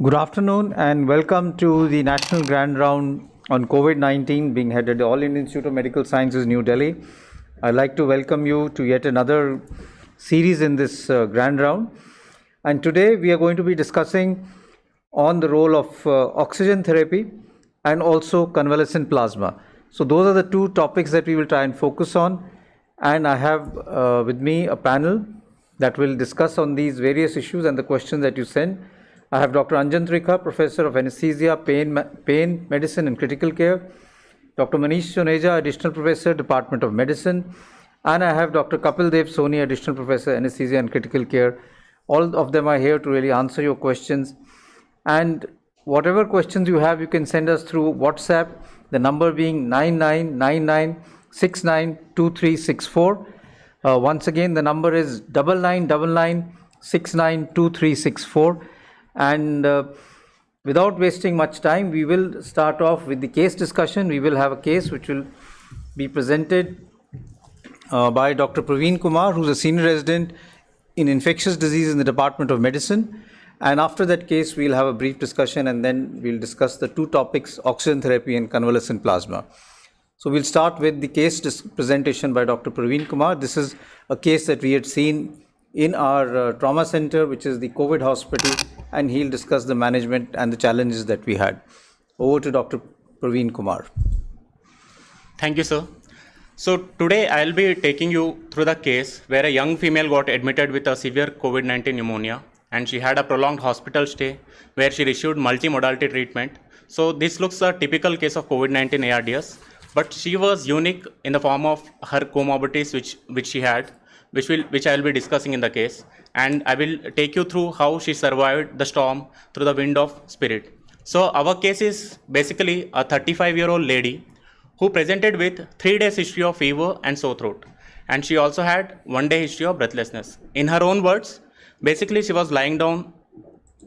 Good afternoon and welcome to the National Grand Round on COVID-19 being held at the All Indian Institute of Medical Sciences, New Delhi. I'd like to welcome you to yet another series in this Grand Round. And today we are going to be discussing on the role of oxygen therapy and also convalescent plasma. So those are the two topics that we will try and focus on. And I have with me a panel that will discuss on these various issues and the questions that you send. I have Dr. Anjan Trikha, Professor of Anesthesia, Pain Medicine and Critical Care, Dr. Manish Soneja, Additional Professor, Department of Medicine, and I have Dr. Kapil Dev Soni, Additional Professor, Anesthesia and Critical Care. All of them are here to really answer your questions. And whatever questions you have, you can send us through WhatsApp, the number being 9999692364. Once again, the number is 9999692364. And without wasting much time, we will start off with the case discussion. We will have a case which will be presented by Dr. Praveen Kumar, who's a senior resident in infectious disease in the Department of Medicine. And after that case, we'll have a brief discussion and then we'll discuss the two topics, oxygen therapy and convalescent plasma. So we'll start with the case presentation by Dr. Praveen Kumar. This is a case that we had seen in our trauma center, which is the COVID hospital, and he'll discuss the management and the challenges that we had. Over to Dr. Praveen Kumar. Thank you, sir. So today I'll be taking you through the case where a young female got admitted with a severe COVID-19 pneumonia, and she had a prolonged hospital stay where she received multimodality treatment. So this looks a typical case of COVID-19 ARDS, but she was unique in the form of her comorbidities which she had, which I will be discussing in the case, and I will take you through how she survived the storm through the wind of spirit. So our case is basically a 35-year-old lady who presented with 3 days history of fever and sore throat, and she also had 1 day history of breathlessness. In her own words, basically she was lying down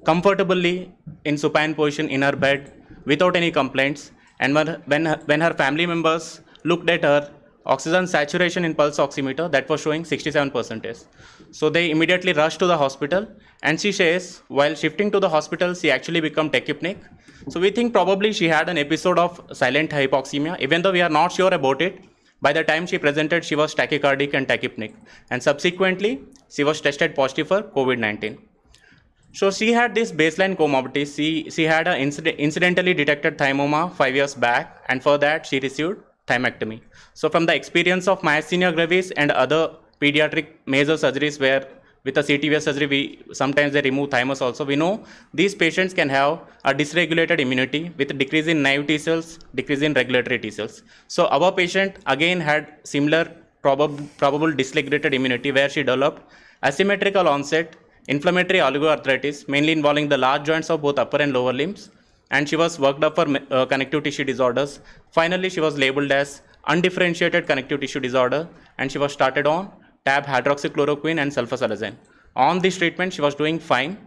comfortably in supine position in her bed without any complaints, and when her family members looked at her oxygen saturation in pulse oximeter, that was showing 67%. So they immediately rushed to the hospital, and she says while shifting to the hospital she actually became tachypneic. So we think probably she had an episode of silent hypoxemia, even though we are not sure about it. By the time she presented, she was tachycardic and tachypneic, and subsequently she was tested positive for COVID-19. So she had this baseline comorbidity. She had an incidentally detected thymoma 5 years back, and for that she received thymectomy. So from the experience of myasthenia gravis and other pediatric major surgeries where with a CTVS surgery sometimes they remove thymus also, we know these patients can have a dysregulated immunity with decrease in naive T cells, decrease in regulatory T cells. So our patient again had similar probable dysregulated immunity where she developed asymmetrical onset inflammatory oligoarthritis, mainly involving the large joints of both upper and lower limbs, and she was worked up for connective tissue disorders. Finally, she was labeled as undifferentiated connective tissue disorder, and she was started on tab hydroxychloroquine and sulfasalazine. On this treatment, she was doing fine,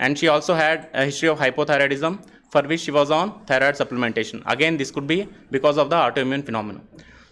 and she also had a history of hypothyroidism, for which she was on thyroid supplementation. Again, this could be because of the autoimmune phenomenon.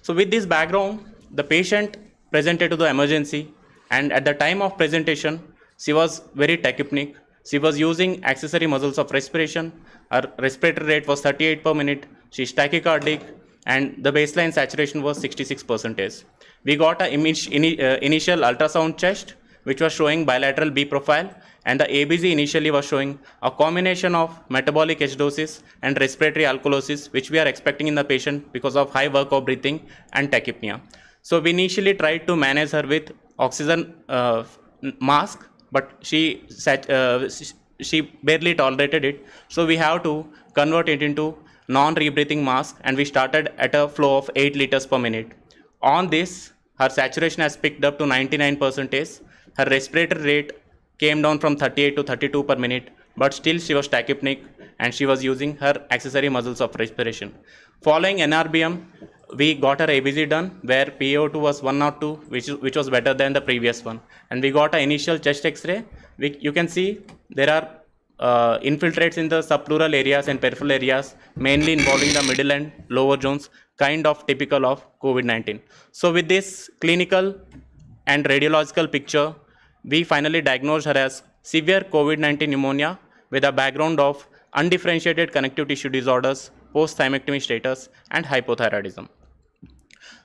So with this background, the patient presented to the emergency, and at the time of presentation, she was very tachypneic. She was using accessory muscles of respiration. Her respiratory rate was 38 per minute. She is tachycardic, and the baseline saturation was 66%. We got an initial ultrasound chest, which was showing bilateral B profile, and the ABG initially was showing a combination of metabolic acidosis and respiratory alkalosis, which we are expecting in the patient because of high work of breathing and tachypnea. So we initially tried to manage her with oxygen mask, but she barely tolerated it. So we have to convert it into non-rebreathing mask, and we started at a flow of 8 liters per minute. On this, her saturation has picked up to 99%. Her respiratory rate came down from 38 to 32 per minute, but still she was tachypneic, and she was using her accessory muscles of respiration. Following NRBM, we got her ABG done, where PaO2 was 102, which was better than the previous one. And we got an initial chest X-ray. You can see there are infiltrates in the subpleural areas and peripheral areas, mainly involving the middle and lower zones, kind of typical of COVID-19. So with this clinical and radiological picture, we finally diagnosed her as severe COVID-19 pneumonia with a background of undifferentiated connective tissue disorders, post-thymectomy status, and hypothyroidism.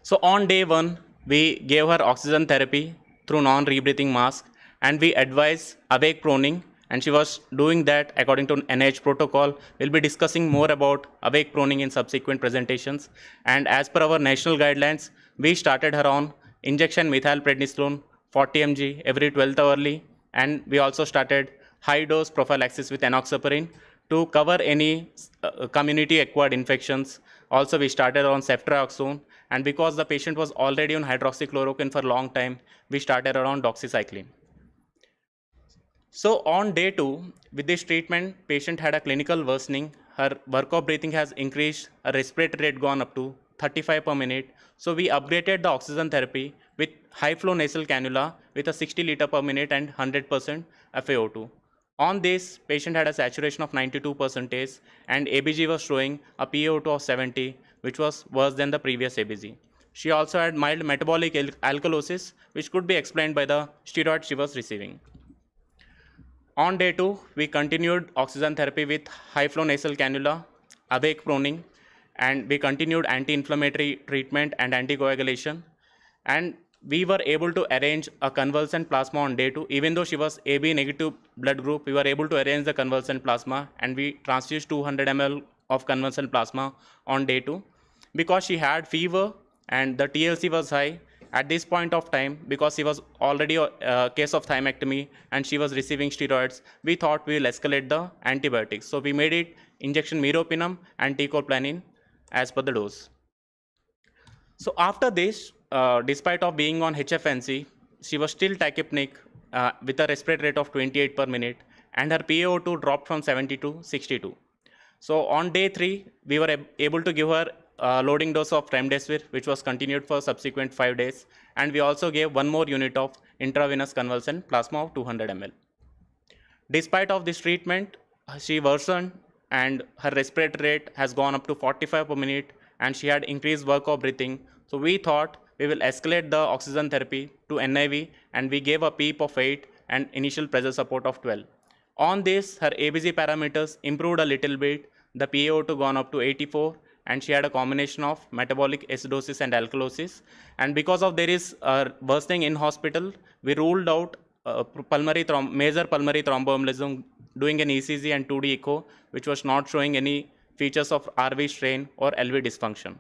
So on day 1, we gave her oxygen therapy through non-rebreathing mask, and we advised awake proning, and she was doing that according to NIH protocol. We'll be discussing more about awake proning in subsequent presentations. And as per our national guidelines, we started her on injection methylprednisolone 40 mg every 12th hourly, and we also started high dose prophylaxis with enoxaparin to cover any community acquired infections. Also, we started on ceftriaxone, and because the patient was already on hydroxychloroquine for a long time, we started on doxycycline. So on day 2, with this treatment, patient had a clinical worsening. Her work of breathing has increased, her respiratory rate gone up to 35 per minute. So we upgraded the oxygen therapy with high flow nasal cannula with a 60 liter per minute and 100% FaO2. On this, patient had a saturation of 92% and ABG was showing a PaO2 of 70, which was worse than the previous ABG. She also had mild metabolic alkalosis, which could be explained by the steroid she was receiving. On day 2, we continued oxygen therapy with high flow nasal cannula, awake proning, and we continued anti-inflammatory treatment and anticoagulation. And we were able to arrange a convalescent plasma on day 2. Even though she was AB negative blood group, we were able to arrange the convalescent plasma, and we transfused 200 ml of convalescent plasma on day 2. Because she had fever and the TLC was high, at this point of time, because she was already a case of thymectomy and she was receiving steroids, we thought we will escalate the antibiotics. So we made it injection meropenem and teicoplanin as per the dose. So after this, despite of being on HFNC, she was still tachypneic with a respiratory rate of 28 per minute, and her PaO2 dropped from 70 to 62. So on day 3, we were able to give her loading dose of remdesivir, which was continued for subsequent 5 days, and we also gave one more unit of intravenous convalescent plasma of 200 ml. Despite of this treatment, she worsened and her respiratory rate has gone up to 45 per minute, and she had increased work of breathing. So we thought we will escalate the oxygen therapy to NIV, and we gave a PEEP of 8 and initial pressure support of 12. On this, her ABG parameters improved a little bit, the PaO2 gone up to 84, and she had a combination of metabolic acidosis and alkalosis. And because of there is worsening in hospital, we ruled out major pulmonary thromboembolism doing an ECG and 2D echo, which was not showing any features of RV strain or LV dysfunction.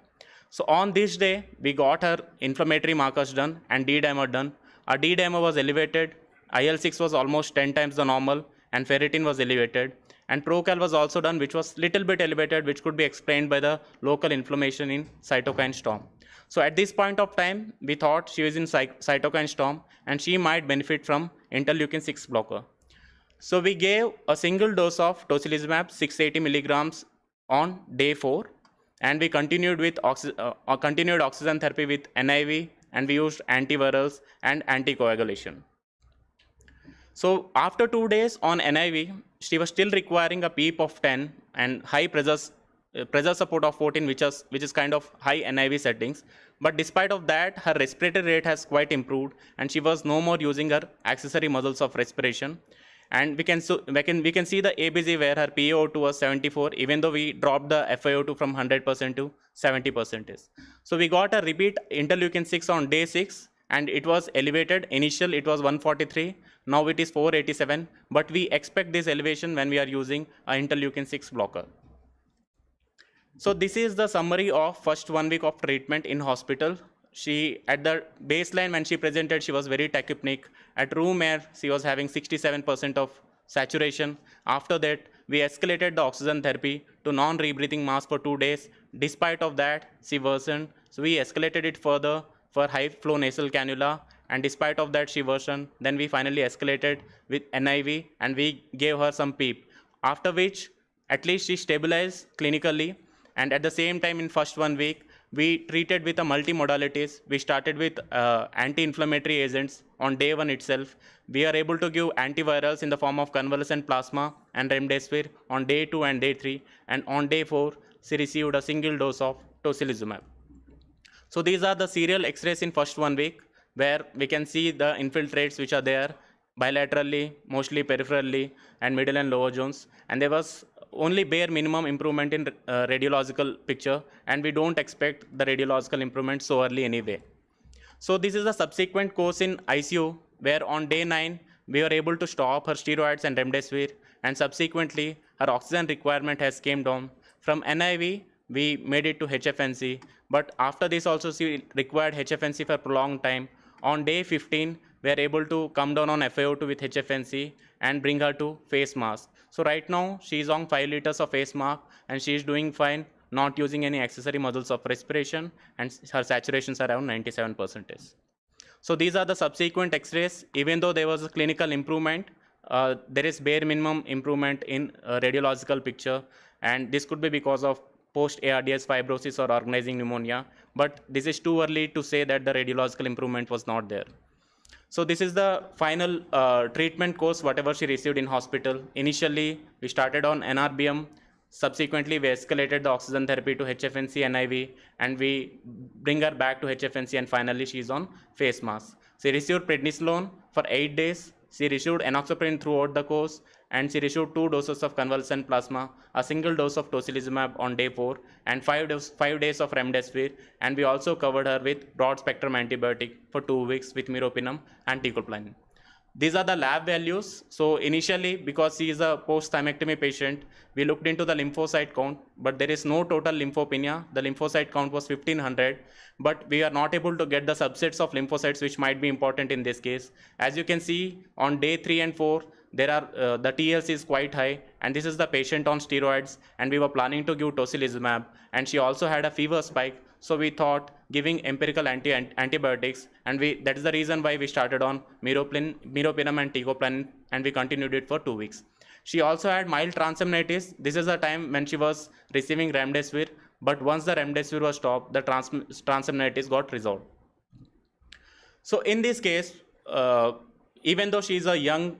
So on this day, we got her inflammatory markers done and D-dimer done. Our D-dimer was elevated, IL-6 was almost 10 times the normal, and ferritin was elevated. And procal was also done, which was little bit elevated, which could be explained by the local inflammation in cytokine storm. So at this point of time, we thought she was in cytokine storm and she might benefit from interleukin-6 blocker. So we gave a single dose of tocilizumab 680 milligrams on day 4, and we continued with continued oxygen therapy with NIV, and we used antivirals and anticoagulation. So after 2 days on NIV, she was still requiring a PEEP of 10 and high pressure support of 14, which is kind of high NIV settings. But despite of that, her respiratory rate has quite improved, and she was no more using her accessory muscles of respiration. And we can see the ABG where her PaO2 was 74, even though we dropped the FiO2 from 100% to 70%. So we got a repeat interleukin-6 on day 6, and it was elevated. Initial it was 143, now it is 487, but we expect this elevation when we are using an interleukin-6 blocker. So this is the summary of first 1 week of treatment in hospital. She, at the baseline when she presented, she was very tachypneic. At room air, she was having 67% of saturation. After that, we escalated the oxygen therapy to non-rebreathing mask for 2 days. Despite of that, she worsened. So we escalated it further for high flow nasal cannula, and despite of that, she worsened. Then we finally escalated with NIV, and we gave her some PEEP. After which, at least she stabilized clinically, and at the same time in first 1 week, we treated with a multimodalities. We started with anti-inflammatory agents on day 1 itself. We are able to give antivirals in the form of convalescent plasma and remdesivir on day 2 and day 3. And on day 4, she received a single dose of tocilizumab. So these are the serial X-rays in first 1 week, where we can see the infiltrates which are there bilaterally, mostly peripherally, and middle and lower zones. And there was only bare minimum improvement in radiological picture, and we don't expect the radiological improvement so early anyway. So this is a subsequent course in ICU where on day 9 we were able to stop her steroids and remdesivir, and subsequently her oxygen requirement has came down. From NIV we made it to HFNC, but after this also she required HFNC for prolonged time. On day 15 we are able to come down on FiO2 with HFNC and bring her to face mask. So right now she is on 5 liters of face mask and she is doing fine, not using any accessory muscles of respiration, and her saturations are around 97%. So these are the subsequent X-rays. Even though there was a clinical improvement, there is bare minimum improvement in radiological picture, and this could be because of post-ARDS fibrosis or organizing pneumonia, but this is too early to say that the radiological improvement was not there. So this is the final treatment course whatever she received in hospital. Initially we started on NRBM, subsequently we escalated the oxygen therapy to HFNC NIV, and we bring her back to HFNC, and finally she is on face mask. She received prednisolone for 8 days. She received enoxaparin throughout the course, and she received 2 doses of convalescent plasma, a single dose of tocilizumab on day 4, and 5 days of remdesivir, and we also covered her with broad spectrum antibiotic for 2 weeks with meropenem and teicoplanin. These are the lab values. So initially, because she is a post-thymectomy patient, we looked into the lymphocyte count, but there is no total lymphopenia. The lymphocyte count was 1500, but we are not able to get the subsets of lymphocytes which might be important in this case. As you can see, on day 3 and 4, there are the TLC is quite high, and this is the patient on steroids, and we were planning to give tocilizumab, and she also had a fever spike. So we thought giving empirical antibiotics, and that is the reason why we started on meropenem and teicoplanin, and we continued it for 2 weeks. She also had mild transaminitis. This is the time when she was receiving remdesivir, but once the remdesivir was stopped, the transaminitis got resolved. So in this case, even though she is a young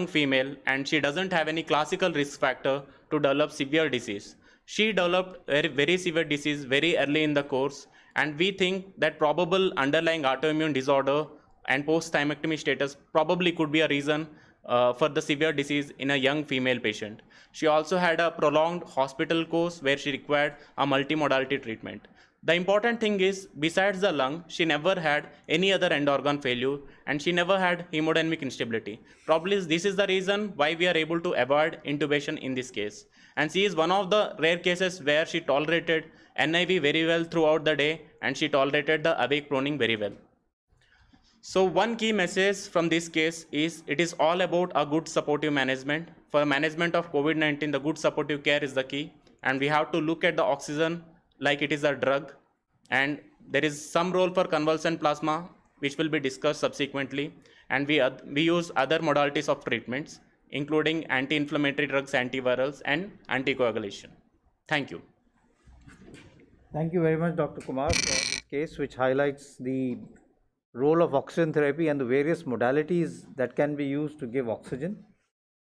female, and she doesn't have any classical risk factor to develop severe disease, she developed very severe disease very early in the course, and we think that probable underlying autoimmune disorder and post-thymectomy status probably could be a reason for the severe disease in a young female patient. She also had a prolonged hospital course where she required a multimodality treatment. The important thing is, besides the lung, she never had any other end organ failure, and she never had hemodynamic instability. Probably this is the reason why we are able to avoid intubation in this case. And she is one of the rare cases where she tolerated NIV very well throughout the day, and she tolerated the awake proning very well. So one key message from this case is it is all about a good supportive management. For management of COVID-19, the good supportive care is the key, and we have to look at the oxygen like it is a drug, and there is some role for convalescent plasma which will be discussed subsequently, and we use other modalities of treatments including anti-inflammatory drugs, antivirals, and anticoagulation. Thank you. Thank you very much, Dr. Kumar, for this case which highlights the role of oxygen therapy and the various modalities that can be used to give oxygen,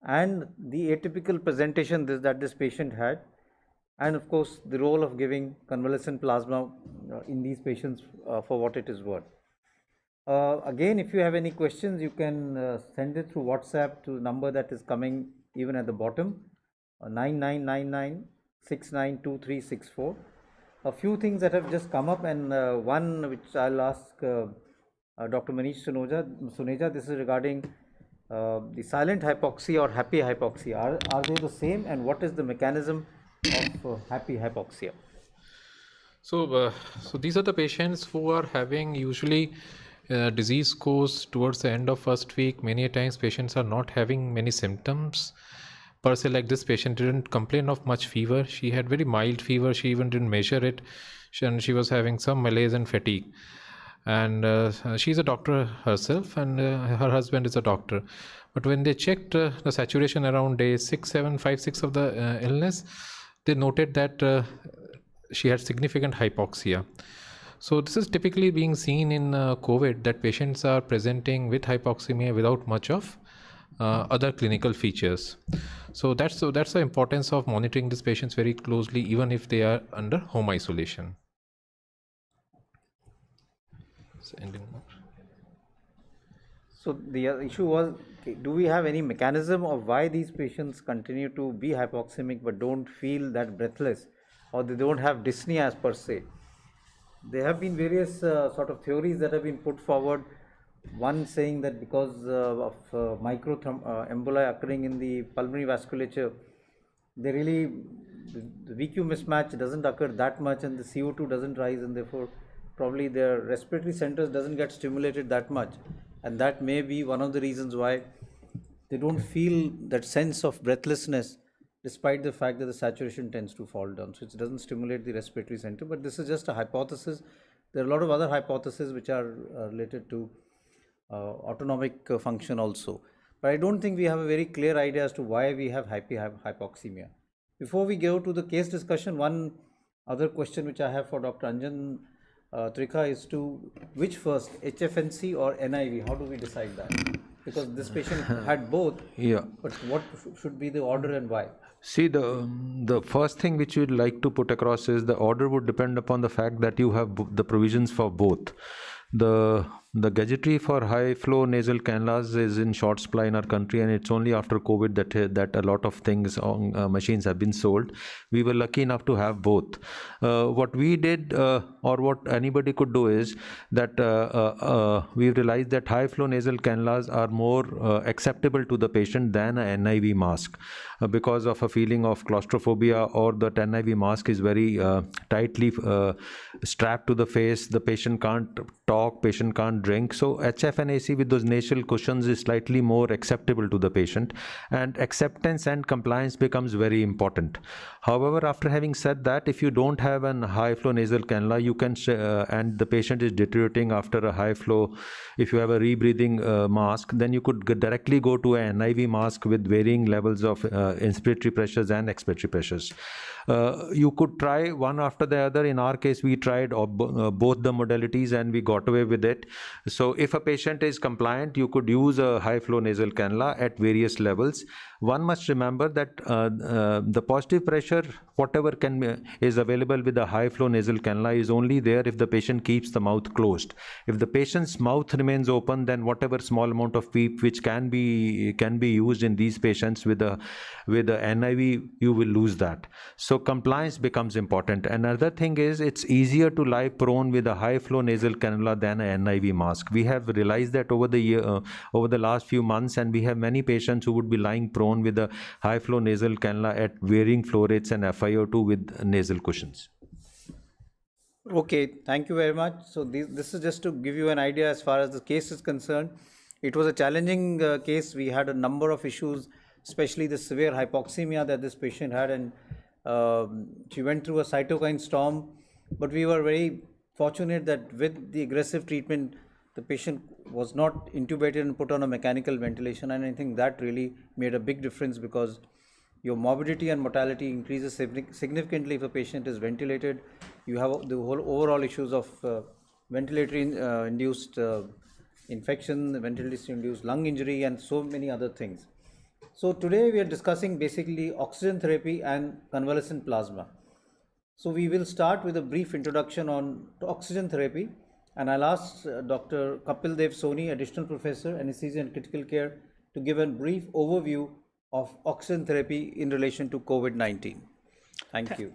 and the atypical presentation that this patient had, and of course the role of giving convalescent plasma in these patients for what it is worth. Again, if you have any questions, you can send it through WhatsApp to the number that is coming even at the bottom, 9999692364. A few things that have just come up, and one which I'll ask Dr. Manish Suneja, this is regarding the silent hypoxia or happy hypoxia. Are they the same, and what is the mechanism of happy hypoxia? So these are the patients who are having usually disease course towards the end of first week. Many times patients are not having many symptoms per se. Like this patient didn't complain of much fever. She had very mild fever. She even didn't measure it, and she was having some malaise and fatigue. And she's a doctor herself, and her husband is a doctor. But when they checked the saturation around day 6, 7, 5, 6 of the illness, they noted that she had significant hypoxia. So this is typically being seen in COVID, that patients are presenting with hypoxemia without much of other clinical features. So that's the importance of monitoring these patients very closely, even if they are under home isolation. So the issue was, okay, do we have any mechanism of why these patients continue to be hypoxemic but don't feel that breathless, or they don't have dyspnea per se? There have been various sort of theories that have been put forward. One saying that because of emboli occurring in the pulmonary vasculature, they really, the VQ mismatch doesn't occur that much, and the CO2 doesn't rise, and therefore probably their respiratory centers doesn't get stimulated that much, and that may be one of the reasons why they don't feel that sense of breathlessness, despite the fact that the saturation tends to fall down. So it doesn't stimulate the respiratory center, but this is just a hypothesis. There are a lot of other hypotheses which are related to autonomic function also. But I don't think we have a very clear idea as to why we have hypoxemia. Before we go to the case discussion, one other question which I have for Dr. Anjan Trikha is to which first, HFNC or NIV? How do we decide that? Because this patient had both. Yeah. But what should be the order and why? See, the first thing which we'd like to put across is the order would depend upon the fact that you have the provisions for both. The gadgetry for high flow nasal cannulas is in short supply in our country, and it's only after COVID that a lot of things on machines have been sold. We were lucky enough to have both. What we did, or what anybody could do, is that we realized that high flow nasal cannulas are more acceptable to the patient than a NIV mask, because of a feeling of claustrophobia, or that NIV mask is very tightly strapped to the face. The patient can't talk, patient can't drink. So HFNAC with those nasal cushions is slightly more acceptable to the patient, and acceptance and compliance becomes very important. However, after having said that, if you don't have an high flow nasal cannula, you can and the patient is deteriorating after a high flow, if you have a rebreathing mask, then you could directly go to an NIV mask with varying levels of inspiratory pressures and expiratory pressures. You could try one after the other. In our case, we tried both the modalities and we got away with it. So if a patient is compliant, you could use a high flow nasal cannula at various levels. One must remember that the positive pressure, whatever is available with a high flow nasal cannula, is only there if the patient keeps the mouth closed. If the patient's mouth remains open, then whatever small amount of PEEP which can be used in these patients with a NIV, you will lose that. So compliance becomes important. Another thing is, it's easier to lie prone with a high flow nasal cannula than a NIV mask. We have realized that over the last few months, and we have many patients who would be lying prone with a high flow nasal cannula at varying flow rates and FiO2 with nasal cushions. Okay, thank you very much. So this is just to give you an idea as far as the case is concerned. It was a challenging case. We had a number of issues, especially the severe hypoxemia that this patient had, and she went through a cytokine storm. But we were very fortunate that with the aggressive treatment, the patient was not intubated and put on a mechanical ventilation, and I think that really made a big difference, because your morbidity and mortality increases significantly if a patient is ventilated. You have the whole overall issues of ventilatory induced infection, ventilatory induced lung injury, and so many other things. So today we are discussing basically oxygen therapy and convalescent plasma. So we will start with a brief introduction on oxygen therapy, and I'll ask Dr. Kapil Dev Soni, Additional Professor, Anesthesia and Critical Care, to give a brief overview of oxygen therapy in relation to COVID-19. Thank you.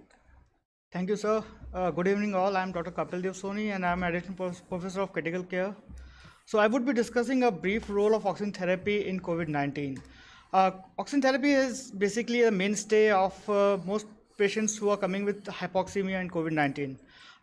Thank you, sir. Good evening all. I'm Dr. Kapil Dev Soni, and I'm Additional Professor of Critical Care. So I would be discussing a brief role of oxygen therapy in COVID-19. Oxygen therapy is basically a mainstay of most patients who are coming with hypoxemia and COVID-19.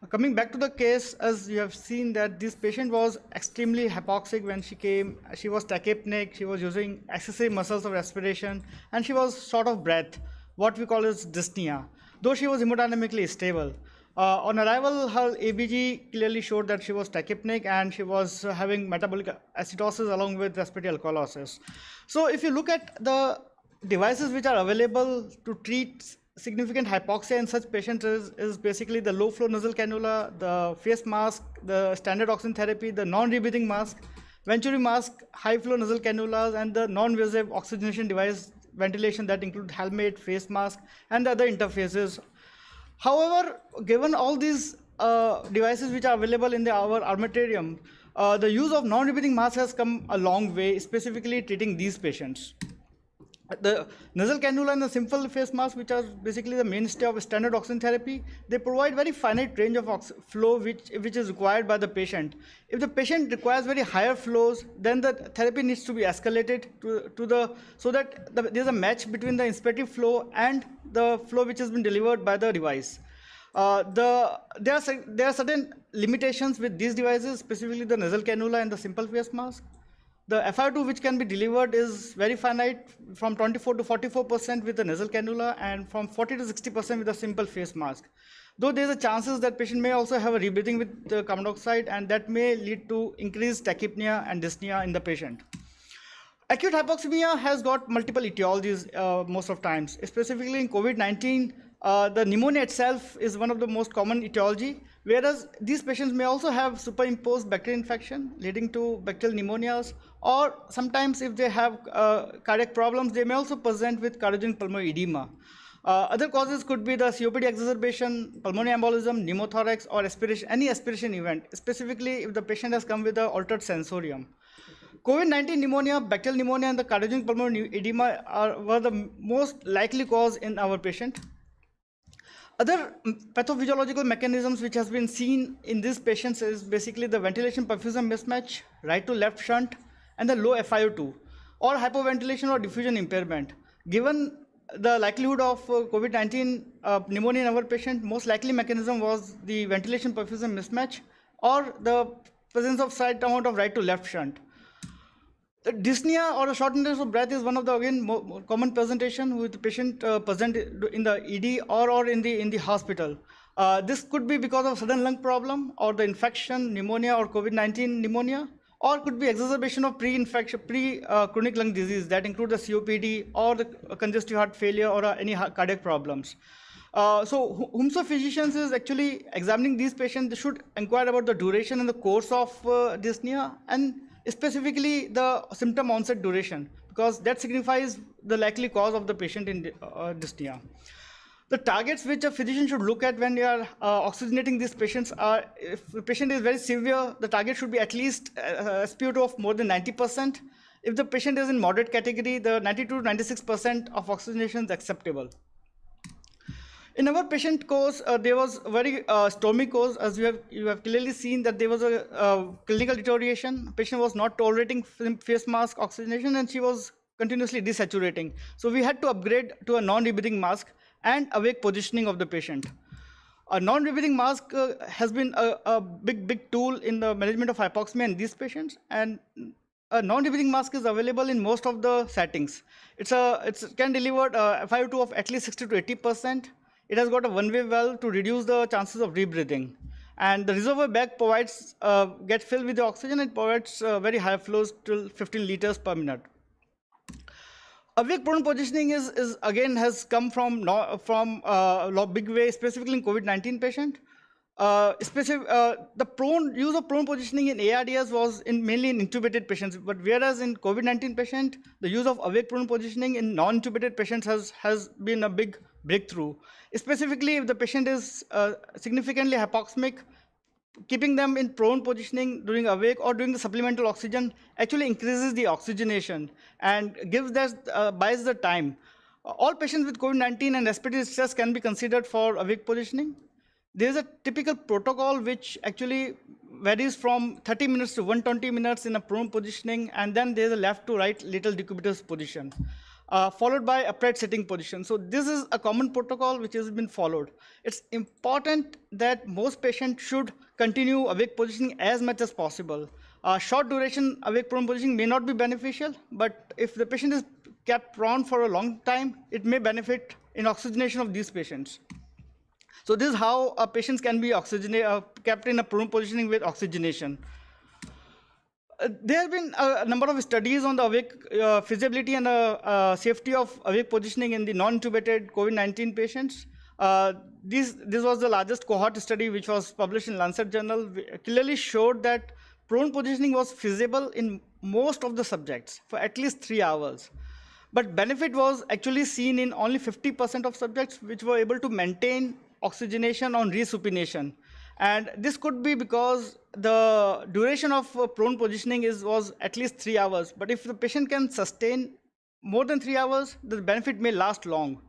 Coming back to the case, as you have seen that this patient was extremely hypoxic when she came. She was tachypneic, she was using excessive muscles of respiration, and she was short of breath, what we call as dyspnea, though she was hemodynamically stable. On arrival, her ABG clearly showed that she was tachypneic and she was having metabolic acidosis along with respiratory alkalosis. So if you look at the devices which are available to treat significant hypoxia in such patients is basically the low flow nasal cannula, the face mask, the standard oxygen therapy, the non-rebreathing mask, Venturi mask, high flow nasal cannulas, and the non-invasive oxygenation device ventilation that include helmet, face mask, and the other interfaces. However, given all these devices which are available in our armamentarium, the use of non-rebreathing mask has come a long way, specifically treating these patients. The nasal cannula and the simple face mask, which are basically the mainstay of standard oxygen therapy, they provide very finite range of flow which is required by the patient. If the patient requires very higher flows, then the therapy needs to be escalated so that there's a match between the inspirative flow and the flow which has been delivered by the device. There are certain limitations with these devices, specifically the nasal cannula and the simple face mask. The FiO2 which can be delivered is very finite, from 24 to 44% with the nasal cannula and from 40 to 60% with a simple face mask. Though there is a chances that patient may also have a rebreathing with the carbon dioxide, and that may lead to increased tachypnea and dyspnea in the patient. Acute hypoxemia has got multiple etiologies most of times. Specifically in COVID-19, the pneumonia itself is one of the most common etiology, whereas these patients may also have superimposed bacterial infection leading to bacterial pneumonias, or sometimes if they have cardiac problems, they may also present with cardiogenic pulmonary edema. Other causes could be the COPD exacerbation, pulmonary embolism, pneumothorax, or any aspiration event, specifically if the patient has come with an altered sensorium. COVID-19 pneumonia, bacterial pneumonia, and the cardiogenic pulmonary edema were the most likely cause in our patient. Other pathophysiological mechanisms which has been seen in these patients is basically the ventilation perfusion mismatch, right to left shunt, and the low FiO2, or hypoventilation or diffusion impairment. Given the likelihood of COVID-19 pneumonia in our patient, most likely mechanism was the ventilation perfusion mismatch or the presence of slight amount of right to left shunt. The dyspnea or a shortness of breath is one of the more common presentation with the patient present in the ED or in the hospital. This could be because of sudden lung problem or the infection, pneumonia or COVID-19 pneumonia, or could be exacerbation of chronic lung disease that include the COPD or the congestive heart failure or any cardiac problems. So whomso physicians is actually examining these patients, they should inquire about the duration and the course of dyspnea, and specifically the symptom onset duration, because that signifies the likely cause of the patient in dyspnea. The targets which a physician should look at when you are oxygenating these patients are, if the patient is very severe, the target should be at least SpO2 of more than 90%. If the patient is in moderate category, the 92 to 96% of oxygenation is acceptable. In our patient course, there was a very stormy course, as you have clearly seen that there was a clinical deterioration. The patient was not tolerating face mask oxygenation, and she was continuously desaturating. So we had to upgrade to a non-rebreathing mask and awake positioning of the patient. A non-rebreathing mask has been a big tool in the management of hypoxemia in these patients, and a non-rebreathing mask is available in most of the settings. It can deliver a FiO2 of at least 60 to 80%. It has got a one-way valve to reduce the chances of rebreathing. And the reservoir bag gets filled with the oxygen and provides very high flows till 15 liters per minute. Awake prone positioning has come from big way, specifically in COVID-19 patient. The use of prone positioning in ARDS was mainly in intubated patients, but whereas in COVID-19 patient, the use of awake prone positioning in non-intubated patients has been a big breakthrough. Specifically, if the patient is significantly hypoxemic, keeping them in prone positioning during awake or during the supplemental oxygen actually increases the oxygenation and buys the time. All patients with COVID-19 and respiratory distress can be considered for awake positioning. There is a typical protocol which actually varies from 30 minutes to 120 minutes in a prone positioning, and then there is a left to right lateral decubitus position, followed by upright sitting position. So this is a common protocol which has been followed. It's important that most patients should continue awake positioning as much as possible. Short duration awake prone positioning may not be beneficial, but if the patient is kept prone for a long time, it may benefit in oxygenation of these patients. So this is how patients can be kept in a prone positioning with oxygenation. There have been a number of studies on the awake feasibility and safety of awake positioning in the non-intubated COVID-19 patients. This was the largest cohort study which was published in Lancet Journal. Clearly showed that prone positioning was feasible in most of the subjects for at least 3 hours. But benefit was actually seen in only 50% of subjects which were able to maintain oxygenation on resupination. And this could be because the duration of prone positioning was at least 3 hours. But if the patient can sustain more than 3 hours, the benefit may last long.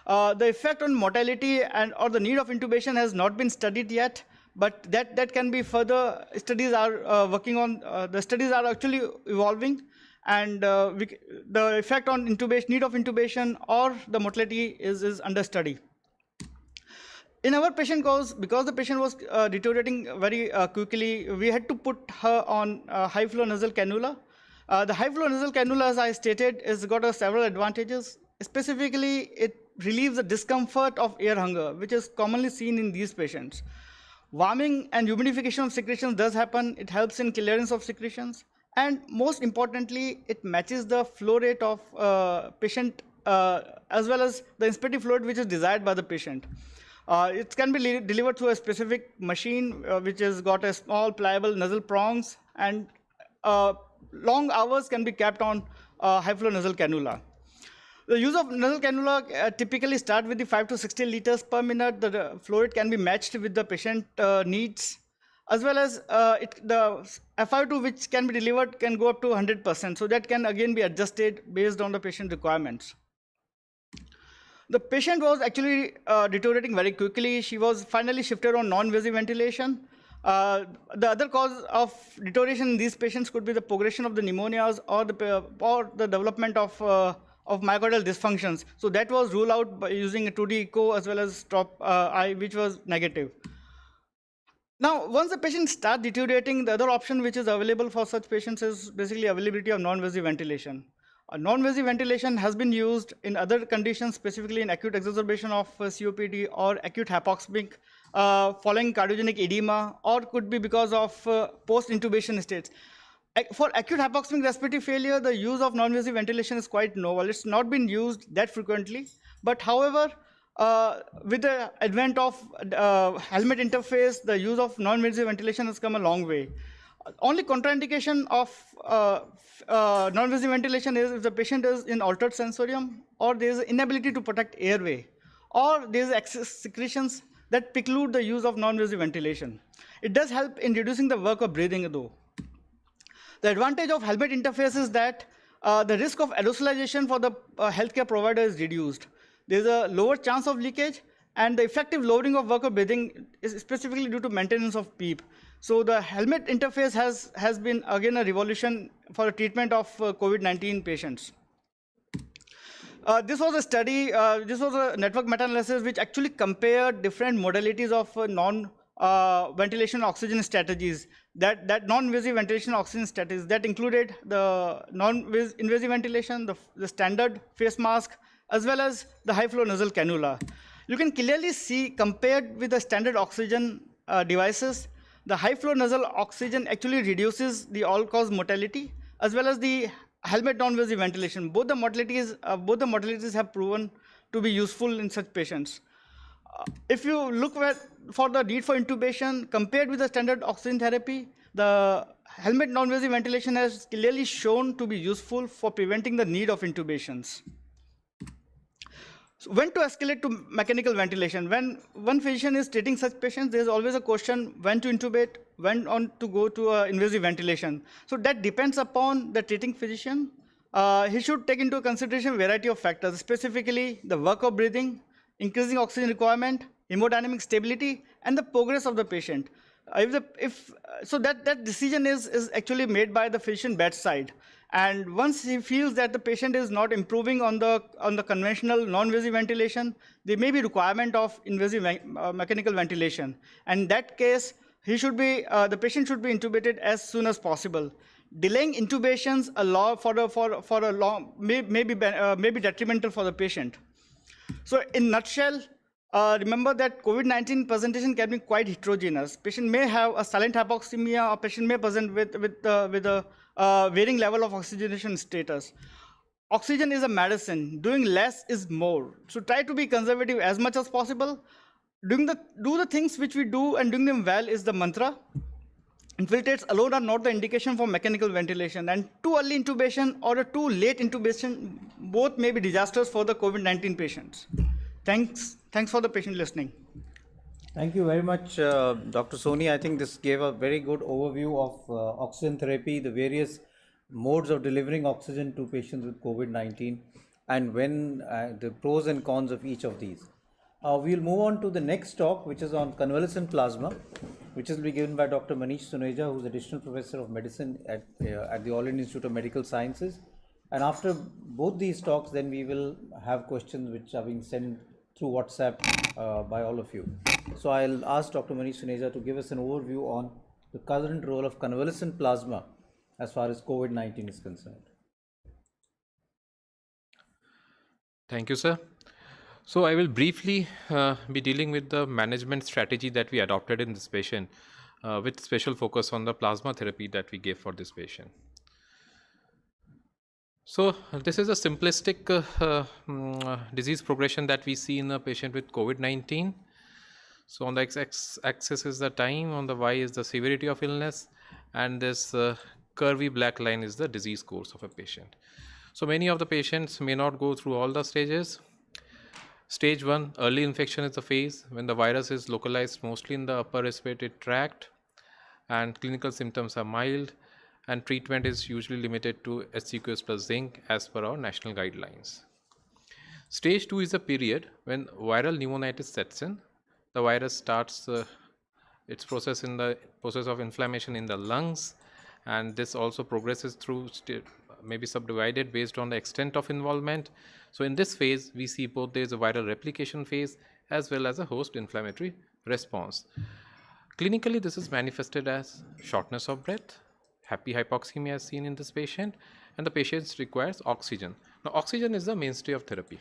The effect on mortality and or the need of intubation has not been studied yet, but that can be further. Studies are working on. The studies are actually evolving, and the effect on intubation, need of intubation, or the mortality is under study. In our patient case, because the patient was deteriorating very quickly, we had to put her on high flow nasal cannula. The high flow nasal cannula, as I stated, has got several advantages. Specifically, it relieves the discomfort of air hunger, which is commonly seen in these patients. Warming and humidification of secretions does happen. It helps in clearance of secretions. And most importantly, it matches the flow rate of patient as well as the inspirative fluid which is desired by the patient. It can be delivered through a specific machine which has got a small pliable nasal prongs, and long hours can be kept on high flow nasal cannula. The use of nasal cannula typically start with the 5 to 60 liters per minute. The flow rate can be matched with the patient needs, as well as the FiO2 which can be delivered can go up to 100%. So that can again be adjusted based on the patient requirements. The patient was actually deteriorating very quickly. She was finally shifted on non-invasive ventilation. The other cause of deterioration in these patients could be the progression of the pneumonias or the development of myocardial dysfunctions. So that was ruled out by using a 2D echo as well as TOP-I, which was negative. Now, once the patient starts deteriorating, the other option which is available for such patients is basically availability of non-invasive ventilation. Non-invasive ventilation has been used in other conditions, specifically in acute exacerbation of COPD or acute hypoxemic following cardiogenic edema, or could be because of post-intubation states. For acute hypoxemic respiratory failure, the use of non-invasive ventilation is quite novel. It's not been used that frequently, but however, with the advent of helmet interface, the use of non-invasive ventilation has come a long way. Only contraindication of non-invasive ventilation is if the patient is in altered sensorium, or there is inability to protect airway, or there is excess secretions that preclude the use of non-invasive ventilation. It does help in reducing the work of breathing though. The advantage of helmet interface is that the risk of aerosolization for the healthcare provider is reduced. There is a lower chance of leakage, and the effective lowering of work of breathing is specifically due to maintenance of PEEP. So the helmet interface has been again a revolution for the treatment of COVID-19 patients. This was a study, this was a network meta-analysis which actually compared different modalities of non-ventilation oxygen strategies, that non-invasive ventilation oxygen strategies that included the non-invasive ventilation, the standard face mask, as well as the high flow nasal cannula. You can clearly see, compared with the standard oxygen devices, the high flow nasal oxygen actually reduces the all-cause mortality, as well as the helmet non-invasive ventilation. Both the modalities have proven to be useful in such patients. If you look for the need for intubation, compared with the standard oxygen therapy, the helmet non-invasive ventilation has clearly shown to be useful for preventing the need of intubations. So when to escalate to mechanical ventilation? When one physician is treating such patients, there is always a question when to intubate, when on to go to invasive ventilation. So that depends upon the treating physician. He should take into consideration a variety of factors, specifically the work of breathing, increasing oxygen requirement, hemodynamic stability, and the progress of the patient. So that decision is actually made by the physician bedside. And once he feels that the patient is not improving on the conventional non-invasive ventilation, there may be requirement of invasive mechanical ventilation. And in that case, the patient should be intubated as soon as possible. Delaying intubations for a long may be detrimental for the patient. So in nutshell, remember that COVID-19 presentation can be quite heterogeneous. Patient may have a silent hypoxemia, or patient may present with a varying level of oxygenation status. Oxygen is a medicine. Doing less is more. So try to be conservative as much as possible. Do the things which we do and doing them well is the mantra. Infiltrates alone are not the indication for mechanical ventilation, and too early intubation or a too late intubation both may be disastrous for the COVID-19 patients. Thanks for the patient listening. Thank you very much, Dr. Soni. I think this gave a very good overview of oxygen therapy, the various modes of delivering oxygen to patients with COVID 19, and when the pros and cons of each of these. We'll move on to the next talk, which is on convalescent plasma, which will be given by Dr. Manish Suneja, who's additional professor of medicine at the All India Institute of Medical Sciences. And after both these talks, then we will have questions which are being sent through WhatsApp by all of you. So I'll ask Dr. Manish Suneja to give us an overview on the current role of convalescent plasma as far as COVID-19 is concerned. Thank you, sir. So I will briefly be dealing with the management strategy that we adopted in this patient with special focus on the plasma therapy that we gave for this patient. So this is a simplistic disease progression that we see in a patient with COVID-19. So on the x-axis is the time, on the y is the severity of illness, and this curvy black line is the disease course of a patient. So many of the patients may not go through all the stages. Stage 1, early infection is the phase when the virus is localized mostly in the upper respiratory tract and clinical symptoms are mild, and treatment is usually limited to HCQS plus zinc as per our national guidelines. Stage 2 is a period when viral pneumonitis sets in. The virus starts its process of inflammation in the lungs, and this also progresses through maybe subdivided based on the extent of involvement. So in this phase, we see both there is a viral replication phase as well as a host inflammatory response. Clinically, this is manifested as shortness of breath, happy hypoxemia as seen in this patient, and the patient requires oxygen. Now, oxygen is the mainstay of therapy.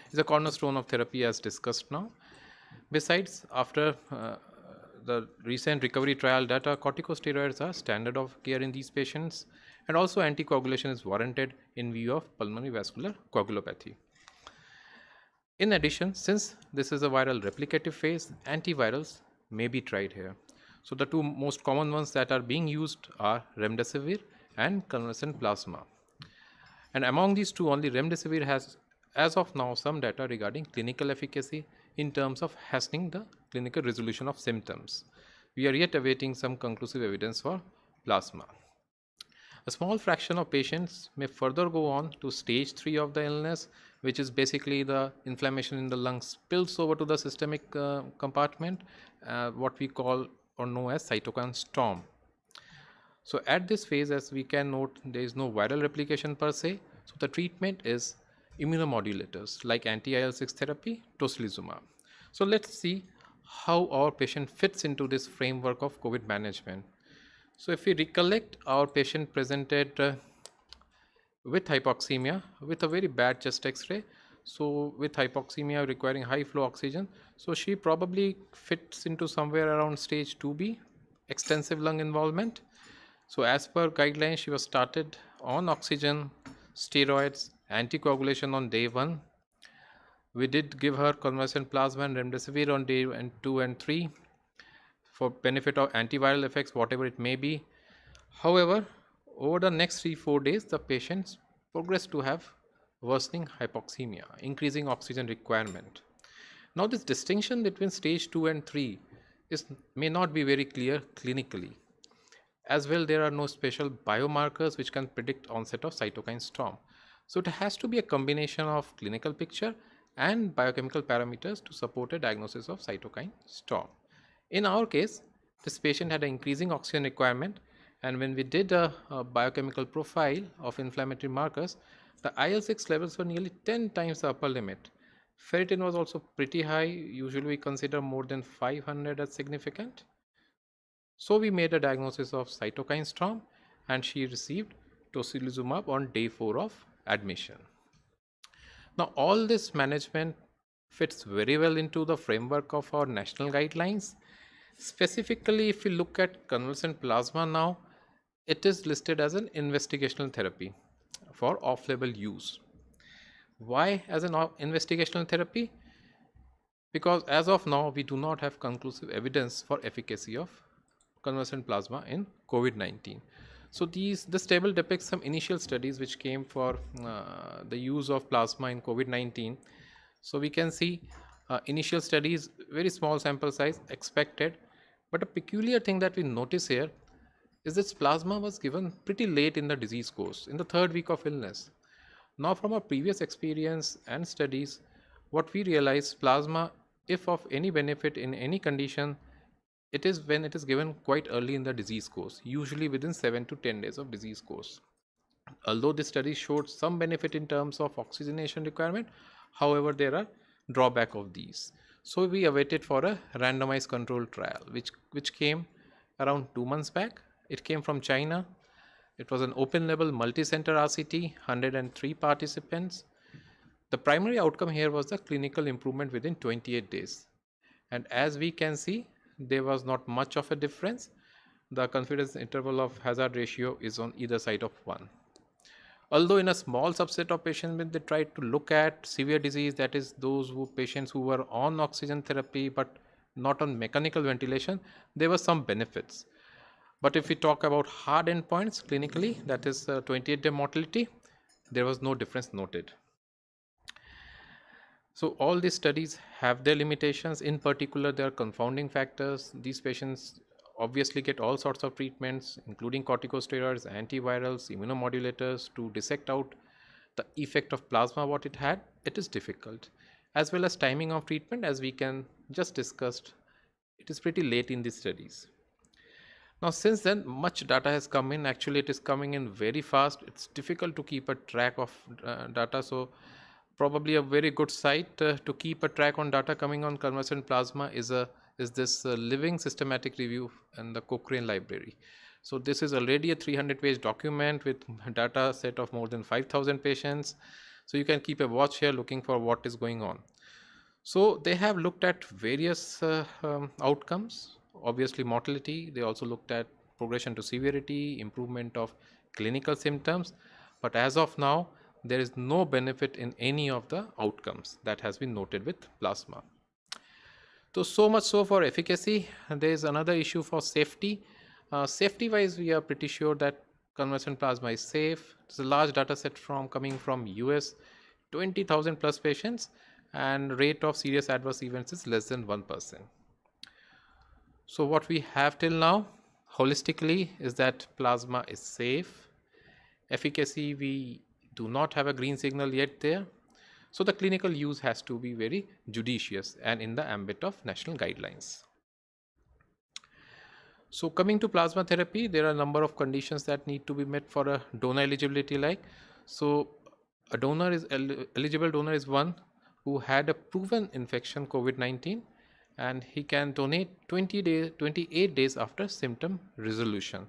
It's a cornerstone of therapy as discussed now. Besides, after the recent recovery trial data, corticosteroids are standard of care in these patients, and also anticoagulation is warranted in view of pulmonary vascular coagulopathy. In addition, since this is a viral replicative phase, antivirals may be tried here. So the two most common ones that are being used are remdesivir and convalescent plasma. And among these two, only remdesivir has, as of now, some data regarding clinical efficacy in terms of hastening the clinical resolution of symptoms. We are yet awaiting some conclusive evidence for plasma. A small fraction of patients may further go on to stage 3 of the illness, which is basically the inflammation in the lungs spills over to the systemic compartment, what we call or know as cytokine storm. So at this phase, as we can note, there is no viral replication per se. So the treatment is immunomodulators like anti-IL-6 therapy, tocilizumab. So let's see how our patient fits into this framework of COVID management. So if we recollect, our patient presented with hypoxemia with a very bad chest x-ray. So with hypoxemia requiring high flow oxygen, so she probably fits into somewhere around stage 2B, extensive lung involvement. So as per guidelines, she was started on oxygen, steroids, anticoagulation on day 1. We did give her convalescent plasma and remdesivir on day 2 and 3 for benefit of antiviral effects, whatever it may be. However, over the next 3-4 days, the patients progressed to have worsening hypoxemia, increasing oxygen requirement. Now, this distinction between stage 2 and 3 may not be very clear clinically. As well, there are no special biomarkers which can predict onset of cytokine storm. So it has to be a combination of clinical picture and biochemical parameters to support a diagnosis of cytokine storm. In our case, this patient had an increasing oxygen requirement, and when we did a biochemical profile of inflammatory markers, the IL-6 levels were nearly 10 times the upper limit. Ferritin was also pretty high. Usually we consider more than 500 as significant. So we made a diagnosis of cytokine storm, and she received tocilizumab on day 4 of admission. Now all this management fits very well into the framework of our national guidelines. Specifically, if we look at convalescent plasma now, it is listed as an investigational therapy for off-label use. Why as an investigational therapy? Because as of now, we do not have conclusive evidence for efficacy of convalescent plasma in COVID-19. So this table depicts some initial studies which came for the use of plasma in COVID-19. So we can see Initial studies, very small sample size, expected. But a peculiar thing that we notice here is this plasma was given pretty late in the disease course, in the third week of illness. Now, from our previous experience and studies, what we realize plasma, if of any benefit in any condition, it is when it is given quite early in the disease course, usually within 7 to 10 days of disease course. Although this study showed some benefit in terms of oxygenation requirement, however, there are drawback of these. So we awaited for a randomized controlled trial, which came around 2 months back. It came from China. It was an open label multi-center RCT, 103 participants. The primary outcome here was the clinical improvement within 28 days. And as we can see, there was not much of a difference. The confidence interval of hazard ratio is on either side of 1. Although in a small subset of patients, when they tried to look at severe disease, that is those patients who were on oxygen therapy but not on mechanical ventilation, there were some benefits. But if we talk about hard endpoints clinically, that is 28-day mortality, there was no difference noted. So all these studies have their limitations. In particular, there are confounding factors. These patients obviously get all sorts of treatments, including corticosteroids, antivirals, immunomodulators, to dissect out the effect of plasma, what it had. It is difficult. As well as timing of treatment, as we can just discussed, it is pretty late in these studies. Now, since then, much data has come in. Actually, it is coming in very fast. It's difficult to keep a track of data. So probably a very good site to keep a track on data coming on convalescent plasma is this living systematic review in the Cochrane library. So this is already a 300-page document with data set of more than 5,000 patients. So you can keep a watch here looking for what is going on. So they have looked at various outcomes, obviously mortality. They also looked at progression to severity, improvement of clinical symptoms. But as of now, there is no benefit in any of the outcomes that has been noted with plasma. So much so for efficacy. There is another issue for safety. Safety wise, we are pretty sure that convalescent plasma is safe. It's a large data set coming from US, 20,000 plus patients, and rate of serious adverse events is less than 1%. So what we have till now holistically is that plasma is safe. Efficacy, we do not have a green signal yet there. So the clinical use has to be very judicious and in the ambit of national guidelines. So coming to plasma therapy, there are a number of conditions that need to be met for a donor eligibility. So a donor is eligible donor is one who had a proven infection COVID-19 and he can donate 28 days after symptom resolution.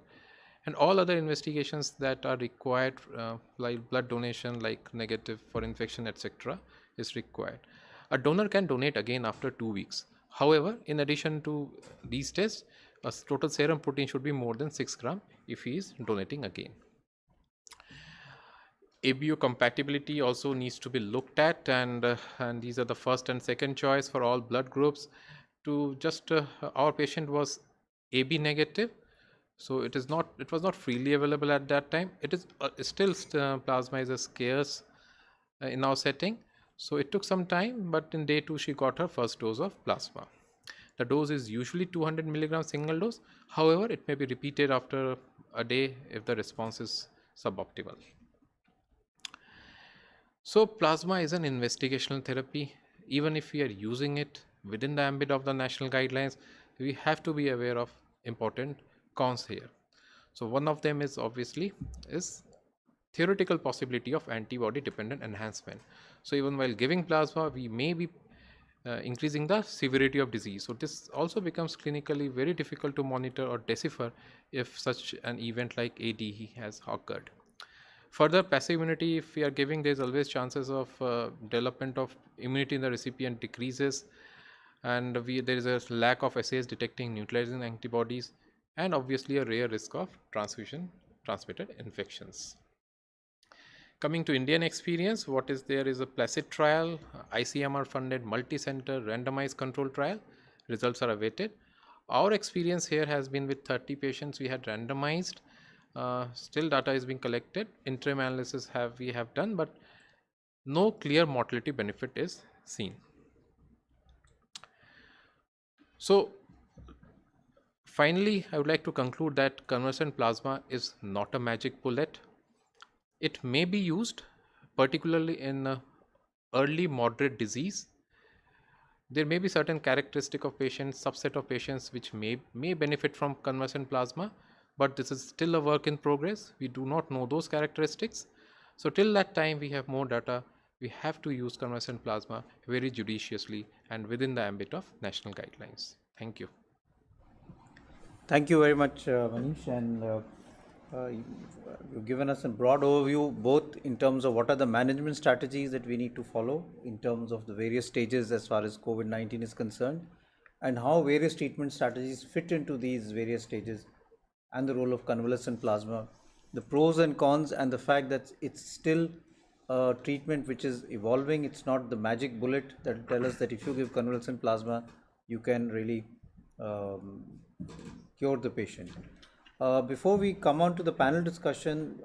And all other investigations that are required, like blood donation, like negative for infection, etc., is required. A donor can donate again after 2 weeks. However, in addition to these tests, a total serum protein should be more than 6 grams if he is donating again. ABO compatibility also needs to be looked at, and these are the first and second choice for all blood groups. To just our patient was AB negative. So it was not freely available at that time. It is still plasma is scarce in our setting. So it took some time, but in day 2 she got her first dose of plasma. The dose is usually 200 milligrams single dose. However, it may be repeated after a day if the response is suboptimal. So plasma is an investigational therapy. Even if we are using it within the ambit of the national guidelines, we have to be aware of important cons here. So one of them is obviously theoretical possibility of antibody dependent enhancement. So even while giving plasma, we may be increasing the severity of disease. So this also becomes clinically very difficult to monitor or decipher if such an event like ADE has occurred. Further, passive immunity, if we are giving, there is always chances of development of immunity in the recipient decreases, and there is a lack of assays detecting neutralizing antibodies, and obviously a rare risk of transfusion transmitted infections. Coming to Indian experience, what is there is a PLACID trial, ICMR funded multi-center randomized control trial. Results are awaited. Our experience here has been with 30 patients we had randomized. Still data is being collected. Interim analysis we have done, but no clear mortality benefit is seen. So finally, I would like to conclude that convalescent plasma is not a magic bullet. It may be used particularly in early moderate disease. There may be certain characteristic of patients, subset of patients which may benefit from convalescent plasma, but this is still a work in progress. We do not know those characteristics. So till that time we have more data, we have to use convalescent plasma very judiciously and within the ambit of national guidelines. Thank you. Thank you very much, Manish, and you've given us a broad overview, both in terms of what are the management strategies that we need to follow in terms of the various stages as far as COVID-19 is concerned, and how various treatment strategies fit into these various stages, and the role of convalescent plasma, the pros and cons, and the fact that it's still a treatment which is evolving. It's not the magic bullet that will tell us that if you give convalescent plasma, you can really cure the patient. Before we come on to the panel discussion,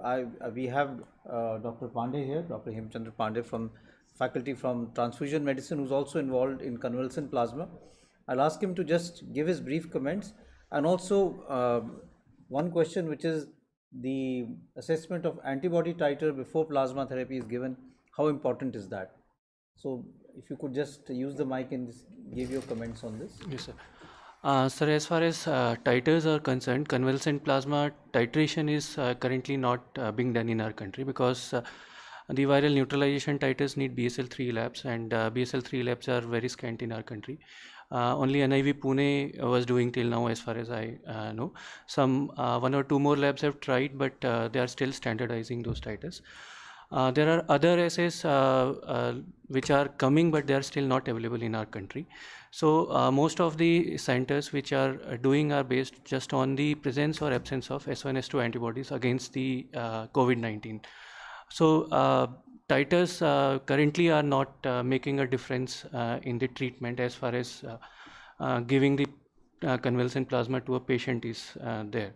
we have Dr. Pandey here, Dr. Hemchandra Pandey from faculty from transfusion medicine, who's also involved in convalescent plasma. I'll ask him to just give his brief comments, and also one question, which is the assessment of antibody titer before plasma therapy is given. How important is that? So if you could just use the mic and just give your comments on this. Yes, sir. Sir, as far as titers are concerned, convalescent plasma titration is currently not being done in our country because the viral neutralization titers need BSL-3 labs, and BSL-3 labs are very scant in our country. Only NIV Pune was doing till now, as far as I know. Some 1 or 2 more labs have tried, but they are still standardizing those titers. There are other assays which are coming, but they are still not available in our country. So most of the centers which are doing are based just on the presence or absence of S1, S2 antibodies against the COVID-19. So titers currently are not making a difference in the treatment as far as giving the convalescent plasma to a patient is there.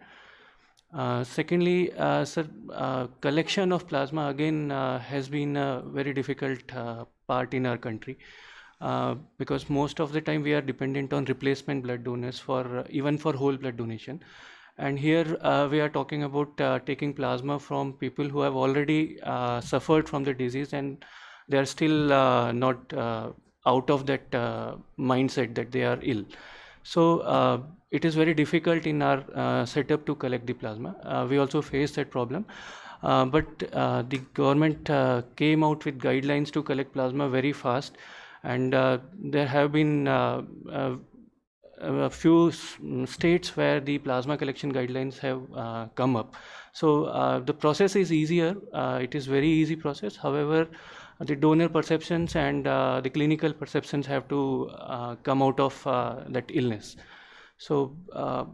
Secondly, sir, collection of plasma again has been a very difficult part in our country because most of the time we are dependent on replacement blood donors for even for whole blood donation. And here we are talking about taking plasma from people who have already suffered from the disease, and they are still not out of that mindset that they are ill. So it is very difficult in our setup to collect the plasma. We also face that problem. But the government came out with guidelines to collect plasma very fast, and there have been a few states where the plasma collection guidelines have come up. So the process is easier. It is very easy process. However, the donor perceptions and the clinical perceptions have to come out of that illness. So I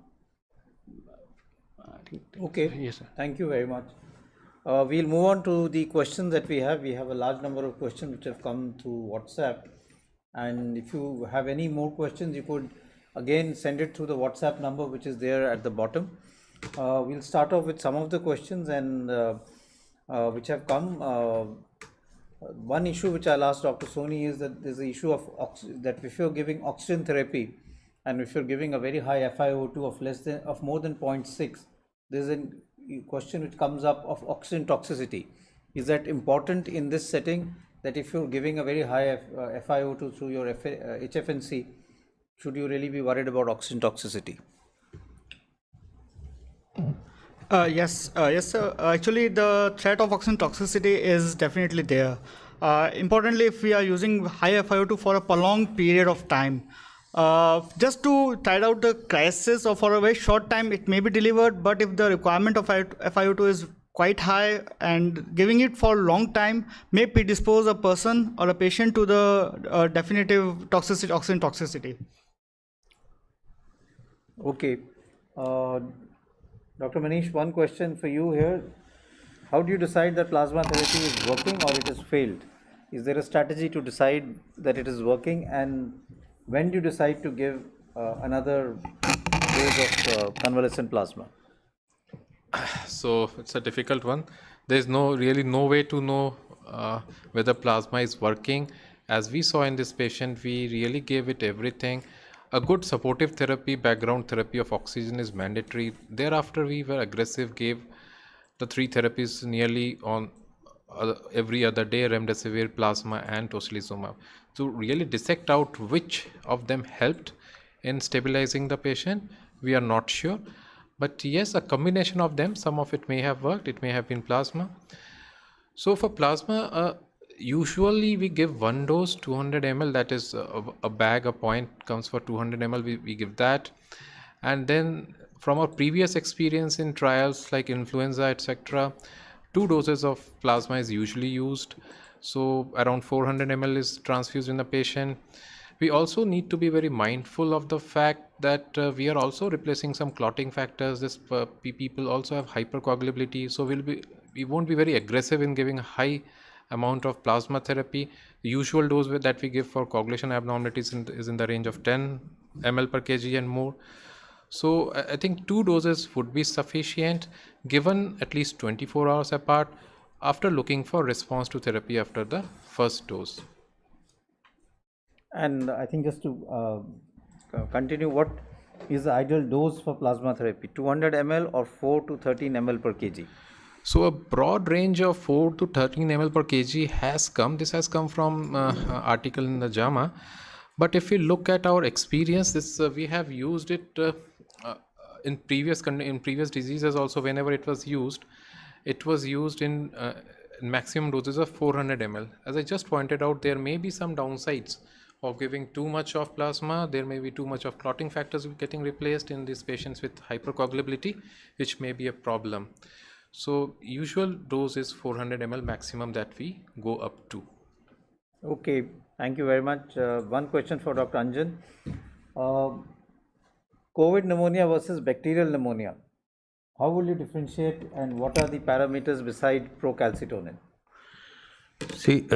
think okay. Yes, sir. Thank you very much. We'll move on to the questions that we have. We have a large number of questions which have come through WhatsApp, and if you have any more questions, you could again send it through the WhatsApp number which is there at the bottom. We'll start off with some of the questions and which have come. One issue which I'll ask Dr. Soni is that there's the issue of that if you're giving oxygen therapy and if you're giving a very high FiO2 of more than 0.6, there's a question which comes up of oxygen toxicity. Is that important in this setting, that if you're giving a very high FiO2 through your HFNC, should you really be worried about oxygen toxicity? Yes, sir. Actually, the threat of oxygen toxicity is definitely there. Importantly, if we are using high FiO2 for a prolonged period of time, just to tide out the crisis or for a very short time, it may be delivered. But if the requirement of FiO2 is quite high and giving it for a long time may predispose a person or a patient to the definitive toxicity, oxygen toxicity. Okay. Dr. Manish, one question for you here. How do you decide that plasma therapy is working or it has failed? Is there a strategy to decide that it is working, and when do you decide to give another dose of convalescent plasma? So it's a difficult one. There's really no way to know whether plasma is working. As we saw in this patient, we really gave it everything. a good supportive therapy, background therapy of oxygen is mandatory. Thereafter, we were aggressive, gave the 3 therapies nearly on every other day, remdesivir, plasma and tocilizumab, to really dissect out which of them helped in stabilizing the patient. We are not sure, but yes, a combination of them, some of it may have worked, it may have been plasma. So for plasma, usually we give 1 dose, 200 ml, that is a bag, a point comes for 200 ml, we give that. And then from our previous experience in trials like influenza, etc., 2 doses of plasma is usually used. So around 400 ml is transfused in the patient. We also need to be very mindful of the fact that we are also replacing some clotting factors. This people also have hypercoagulability, so we won't be very aggressive in giving a high amount of plasma therapy. The usual dose that we give for coagulation abnormalities is in the range of 10 ml per kg and more. So I think 2 doses would be sufficient, given at least 24 hours apart, after looking for response to therapy after the first dose. And I think just to continue, what is the ideal dose for plasma therapy? 200 ml or 4 to 13 ml per kg? So a broad range of 4 to 13 ml per kg has come. This has come from article in the JAMA. But if we look at our experience, this we have used it in previous diseases also. Whenever it was used in maximum doses of 400 ml. As I just pointed out, there may be some downsides of giving too much of plasma. There may be too much of clotting factors getting replaced in these patients with hypercoagulability, which may be a problem. So usual dose is 400 ml maximum that we go up to. Okay, thank you very much. One question for Dr. Anjan. COVID pneumonia versus bacterial pneumonia. How will you differentiate, and what are the parameters beside procalcitonin? See,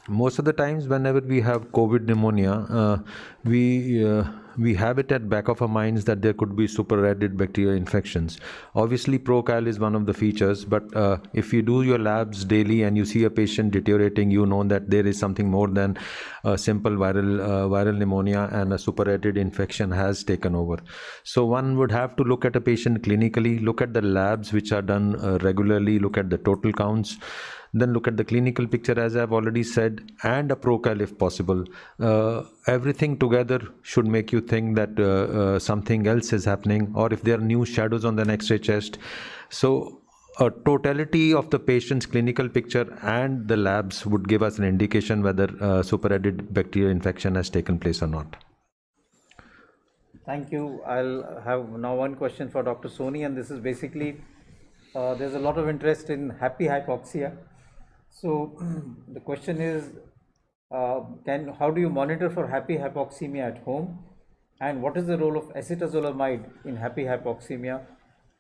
most of the times whenever we have COVID pneumonia, we have it at back of our minds that there could be superadded bacterial infections. Obviously, procal is one of the features, but if you do your labs daily and you see a patient deteriorating, you know that there is something more than a simple viral pneumonia, and a superadded infection has taken over. So one would have to look at a patient clinically, look at the labs which are done regularly, look at the total counts, then look at the clinical picture, as I've already said, and a procal if possible. Everything together should make you think that something else is happening, or if there are new shadows on the X-ray chest. So a totality of the patient's clinical picture and the labs would give us an indication whether superadded bacterial infection has taken place or not. Thank you. I'll have now one question for Dr. Soni, and this is basically, there's a lot of interest in happy hypoxia. So the question is, how do you monitor for happy hypoxemia at home, and what is the role of acetazolamide in happy hypoxemia?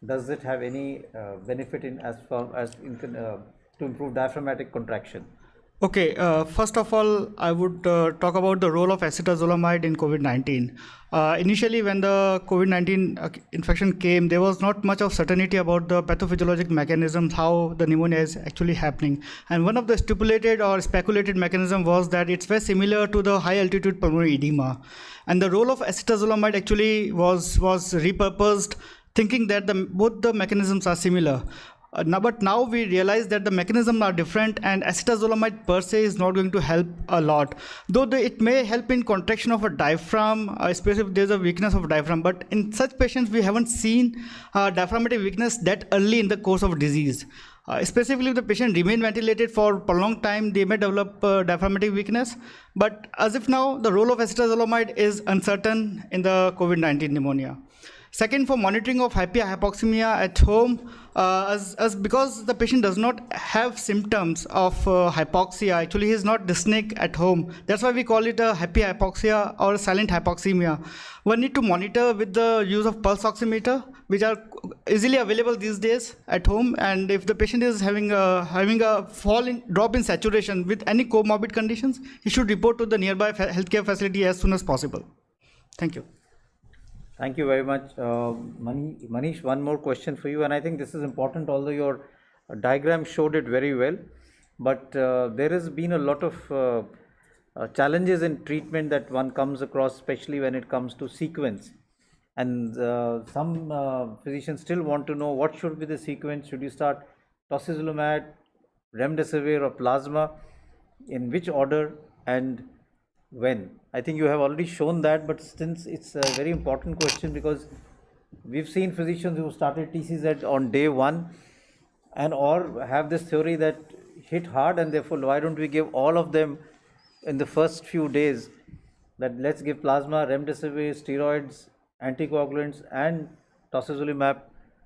Does it have any benefit to improve diaphragmatic contraction? Okay, first of all, I would talk about the role of acetazolamide in COVID-19. Initially, when the COVID-19 infection came, there was not much of certainty about the pathophysiologic mechanisms, how the pneumonia is actually happening. And one of the stipulated or speculated mechanism was that it's very similar to the high altitude pulmonary edema. And the role of acetazolamide actually was repurposed, thinking that both the mechanisms are similar. But now we realize that the mechanisms are different, and acetazolamide per se is not going to help a lot. Though it may help in contraction of a diaphragm, especially if there's a weakness of diaphragm. But in such patients, we haven't seen diaphragmatic weakness that early in the course of disease. Especially if the patient remain ventilated for prolonged time, they may develop diaphragmatic weakness. But as of now, the role of acetazolamide is uncertain in the COVID-19 pneumonia. Second, for monitoring of happy hypoxemia at home, because the patient does not have symptoms of hypoxia, actually he is not dyspneic at home. That's why we call it a happy hypoxia or silent hypoxemia. One need to monitor with the use of pulse oximeter, which are easily available these days at home. And if the patient is having a drop in saturation with any comorbid conditions, he should report to the nearby healthcare facility as soon as possible. Thank you. Thank you very much. Manish, one more question for you, and I think this is important, although your diagram showed it very well, but there has been a lot of challenges in treatment that one comes across, especially when it comes to sequence. And some physicians still want to know what should be the sequence. Should you start tocilizumab, remdesivir, or plasma? In which order and when? I think you have already shown that, but since it's a very important question, because we've seen physicians who started TCZ on day one and or have this theory that hit hard, and therefore why don't we give all of them in the first few days, that let's give plasma, remdesivir, steroids, anticoagulants and tocilizumab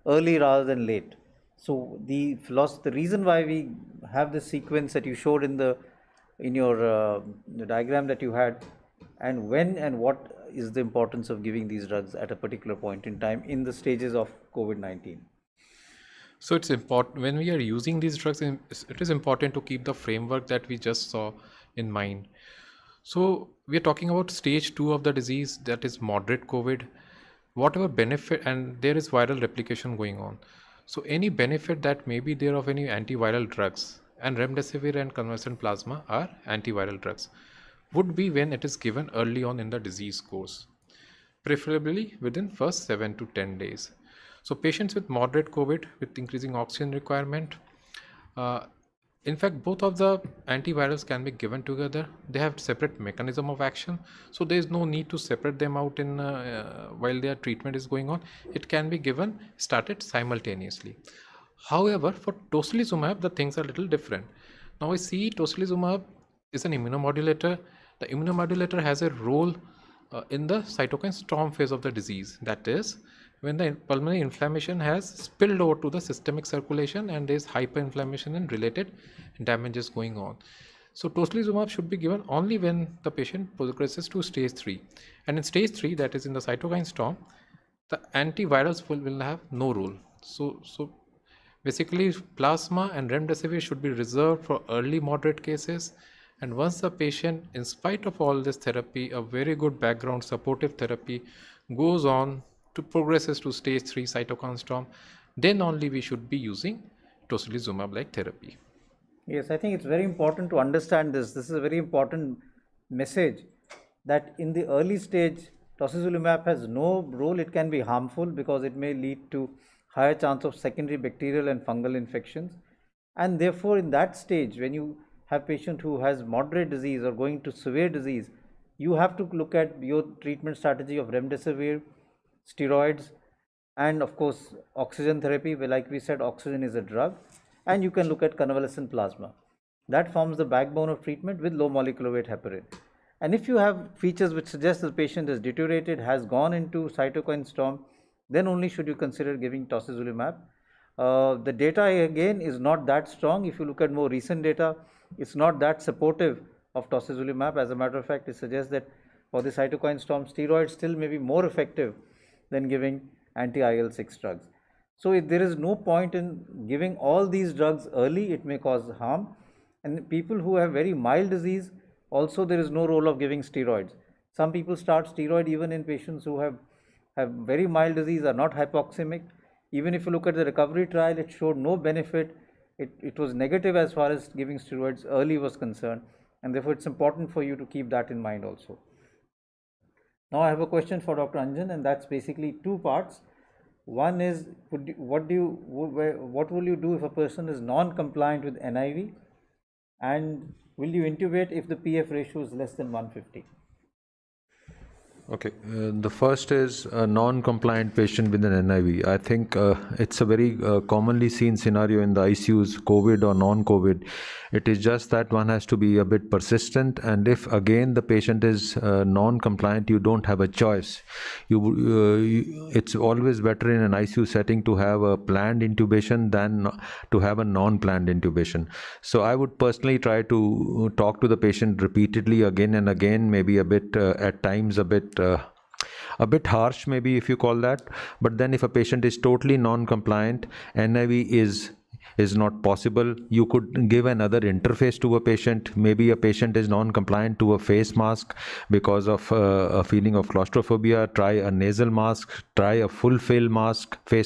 early rather than late. So the reason why we have this sequence that you showed in your the diagram that you had, and when and what is the importance of giving these drugs at a particular point in time in the stages of COVID-19? So it's important when we are using these drugs, it is important to keep the framework that we just saw in mind. So we are talking about stage 2 of the disease, that is moderate COVID. Whatever benefit, and there is viral replication going on. So any benefit that may be there of any antiviral drugs, and remdesivir and convalescent plasma are antiviral drugs, would be when it is given early on in the disease course, preferably within first 7 to 10 days. So patients with moderate COVID with increasing oxygen requirement, in fact, both of the antivirals can be given together. They have separate mechanism of action, so there is no need to separate them out in while their treatment is going on. It can be started simultaneously. However, for tocilizumab, the things are a little different. Now we see tocilizumab is an immunomodulator. The immunomodulator has a role in the cytokine storm phase of the disease. That is, when the pulmonary inflammation has spilled over to the systemic circulation and there is hyperinflammation and related damages going on. So tocilizumab should be given only when the patient progresses to stage 3. And in stage 3, that is in the cytokine storm, the antivirals will have no role. So basically plasma and remdesivir should be reserved for early moderate cases. And once the patient, in spite of all this therapy, a very good background supportive therapy, goes on to progresses to stage 3 cytokine storm, then only we should be using tocilizumab like therapy. Yes, I think it's very important to understand this. This is a very important message, that in the early stage, tocilizumab has no role. It can be harmful because it may lead to higher chance of secondary bacterial and fungal infections. And therefore, in that stage, when you have patient who has moderate disease or going to severe disease, you have to look at your treatment strategy of remdesivir, steroids, and of course oxygen therapy, where like we said, oxygen is a drug, and you can look at convalescent plasma. That forms the backbone of treatment with low molecular weight heparin. And if you have features which suggest the patient has deteriorated, has gone into cytokine storm, then only should you consider giving tocilizumab. The data again is not that strong. If you look at more recent data, it's not that supportive of tocilizumab. As a matter of fact, it suggests that for the cytokine storm, steroids still may be more effective than giving anti-IL-6 drugs. So there is no point in giving all these drugs early. It may cause harm. And people who have very mild disease, also there is no role of giving steroids. Some people start steroid even in patients who have very mild disease, are not hypoxemic. Even if you look at the recovery trial, it showed no benefit. It was negative as far as giving steroids early was concerned. And therefore, it's important for you to keep that in mind also. Now I have a question for Dr. Anjan, and that's basically two parts. One is, what will you do if a person is non-compliant with NIV, and will you intubate if the PF ratio is less than 150? Okay, the first is a non-compliant patient with an NIV. I think it's a very commonly seen scenario in the ICUs, COVID or non-COVID. It is just that one has to be a bit persistent, and if again the patient is non-compliant, you don't have a choice. It's always better in an ICU setting to have a planned intubation than to have a non-planned intubation. So I would personally try to talk to the patient repeatedly again and again, maybe a bit at times a bit harsh, maybe, if you call that. But then if a patient is totally non-compliant, NIV is not possible. You could give another interface to a patient. Maybe a patient is non-compliant to a face mask because of a feeling of claustrophobia. Try a nasal mask, try a full face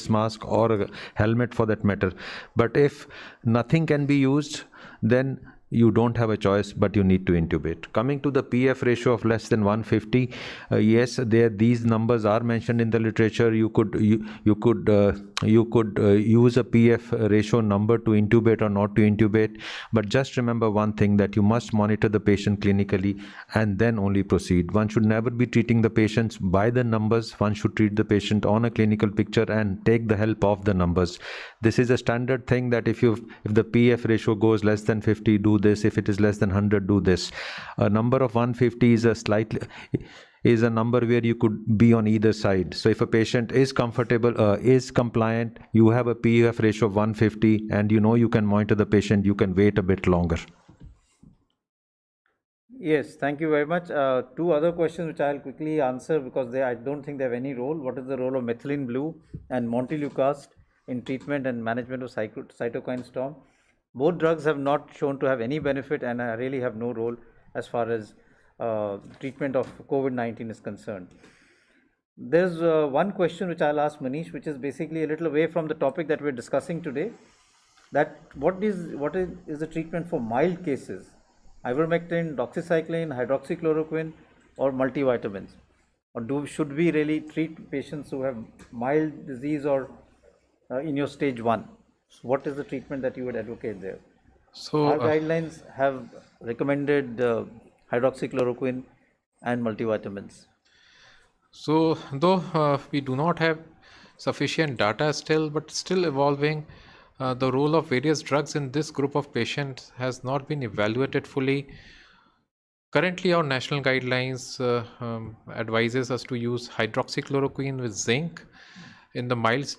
mask, or a helmet for that matter. But if nothing can be used, then you don't have a choice, but you need to intubate. Coming to the PF ratio of less than 150, yes, these numbers are mentioned in the literature. You could use a PF ratio number to intubate or not to intubate, but just remember one thing, that you must monitor the patient clinically and then only proceed. One should never be treating the patients by the numbers. One should treat the patient on a clinical picture and take the help of the numbers. This is a standard thing, that if the PF ratio goes less than 50, do this. If it is less than 100, do this. A number of 150 is a number where you could be on either side. So if a patient is comfortable, is compliant, you have a PF ratio of 150, and you can monitor the patient, you can wait a bit longer. Yes, thank you very much. Two other questions which I'll quickly answer, because I don't think they have any role. What is the role of methylene blue and montelukast in treatment and management of cytokine storm? Both drugs have not shown to have any benefit and really have no role as far as treatment of COVID-19 is concerned. There's one question which I'll ask Manish, which is basically a little away from the topic that we're discussing today, that what is the treatment for mild cases? Ivermectin, doxycycline, hydroxychloroquine, or multivitamins? Or should we really treat patients who have mild disease or in your stage 1? So what is the treatment that you would advocate there? So our guidelines have recommended hydroxychloroquine and multivitamins. So though we do not have sufficient data still, but still evolving, the role of various drugs in this group of patients has not been evaluated fully. Currently, our national guidelines advises us to use hydroxychloroquine with zinc in the mild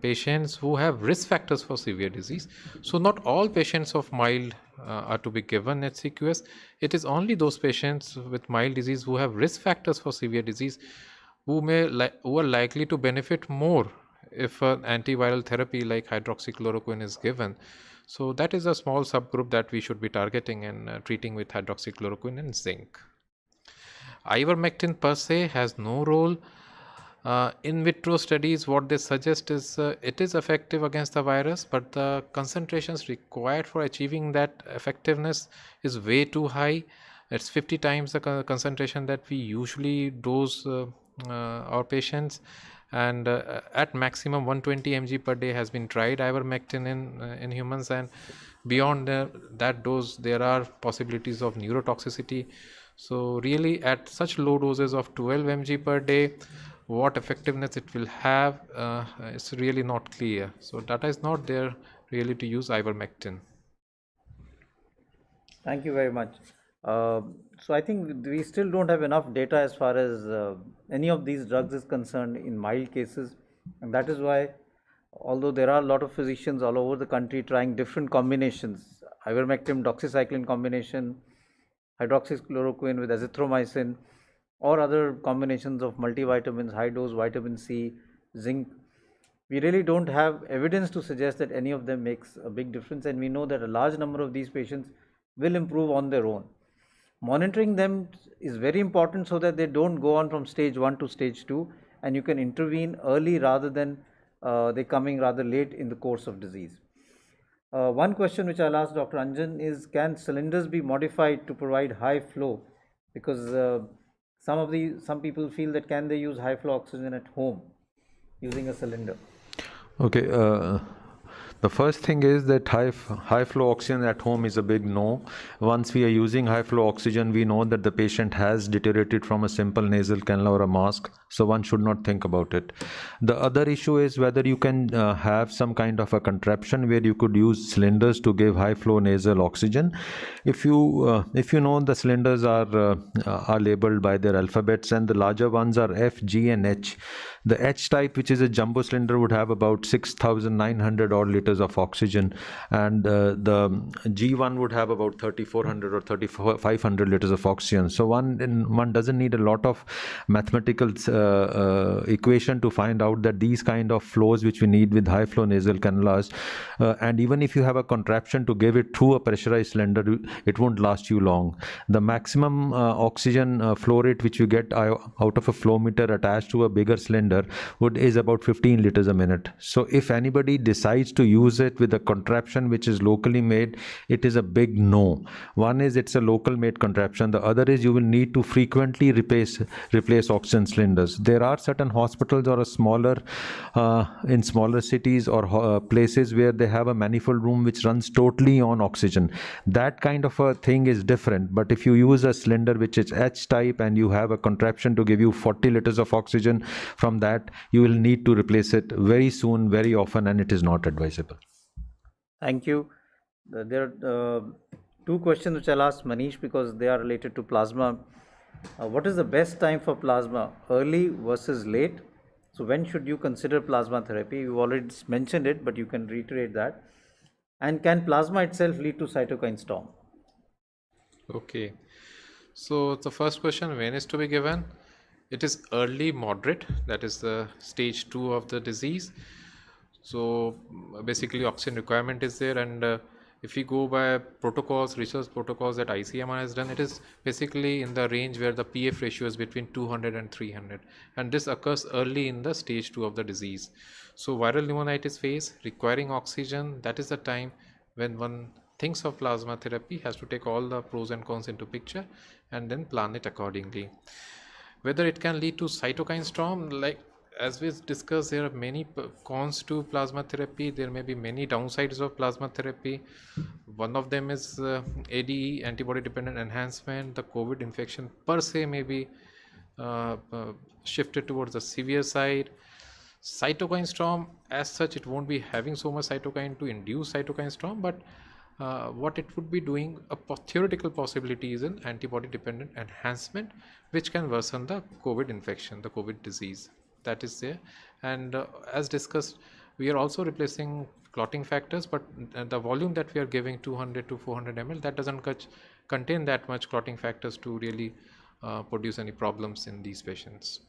patients who have risk factors for severe disease. So not all patients of mild are to be given HCQS. It is only those patients with mild disease who have risk factors for severe disease who are likely to benefit more if an antiviral therapy like hydroxychloroquine is given. So that is a small subgroup that we should be targeting and treating with hydroxychloroquine and zinc. Ivermectin per se has no role. In vitro studies, what they suggest is it is effective against the virus, but the concentrations required for achieving that effectiveness is way too high. It's 50 times the concentration that we usually dose our patients, and at maximum 120 mg per day has been tried ivermectin in humans, and beyond that dose there are possibilities of neurotoxicity. So really at such low doses of 12 mg per day, what effectiveness it will have is really not clear. So data is not there really to use ivermectin. Thank you very much. So I think we still don't have enough data as far as any of these drugs is concerned in mild cases, and that is why, although there are a lot of physicians all over the country trying different combinations, ivermectin doxycycline combination, hydroxychloroquine with azithromycin, or other combinations of multivitamins, high dose vitamin C, zinc, we really don't have evidence to suggest that any of them makes a big difference, and we know that a large number of these patients will improve on their own. Monitoring them is very important so that they don't go on from stage 1 to stage 2, and you can intervene early rather than they coming rather late in the course of disease. One question which I'll ask Dr. Anjan is, can cylinders be modified to provide high flow? Because some people feel that can they use high flow oxygen at home using a cylinder? Okay, the first thing is that high flow oxygen at home is a big no. Once we are using high flow oxygen, we know that the patient has deteriorated from a simple nasal cannula or a mask, so one should not think about it. The other issue is whether you can have some kind of a contraption where you could use cylinders to give high flow nasal oxygen. If you know, the cylinders are labeled by their alphabets, and the larger ones are F, G and H. The H type, which is a jumbo cylinder, would have about 6,900 odd liters of oxygen, and the G1 would have about 3,400 or 3,500 liters of oxygen. So one doesn't need a lot of mathematical equation to find out that these kind of flows which we need with high flow nasal cannulas, and even if you have a contraption to give it through a pressurized cylinder, it won't last you long. The maximum oxygen flow rate which you get out of a flow meter attached to a bigger cylinder is about 15 liters a minute. So if anybody decides to use use it with a contraption which is locally made, it is a big no. One is it's a local made contraption. The other is you will need to frequently replace oxygen cylinders. There are certain hospitals or a smaller in smaller cities or places where they have a manifold room which runs totally on oxygen. That kind of a thing is different. But if you use a cylinder which is H type and you have a contraption to give you 40 liters of oxygen from that, you will need to replace it very soon, very often, and it is not advisable. Thank you. There are two questions which I'll ask Manish because they are related to plasma. What is the best time for plasma, early versus late? So when should you consider plasma therapy? You already mentioned it, but you can reiterate that. And can plasma itself lead to cytokine storm? Okay. So the first question, when is to be given? It is early moderate, that is the stage 2 of the disease. So basically oxygen requirement is there, and if we go by protocols, research protocols that ICMR has done, it is basically in the range where the PF ratio is between 200 and 300, and this occurs early in the stage 2 of the disease. So viral pneumonitis phase requiring oxygen, that is the time when one thinks of plasma therapy, has to take all the pros and cons into picture and then plan it accordingly. Whether it can lead to cytokine storm, like as we discussed, there are many cons to plasma therapy. There may be many downsides of plasma therapy. One of them is ADE, antibody dependent enhancement. The COVID infection per se may be shifted towards the severe side. Cytokine storm as such, it won't be having so much cytokine to induce cytokine storm, but what it would be doing, a theoretical possibility is an antibody dependent enhancement which can worsen the COVID infection, the COVID disease. That is there. And as discussed, we are also replacing clotting factors, but the volume that we are giving, 200 to 400 ml, that doesn't contain that much clotting factors to really produce any problems in these patients.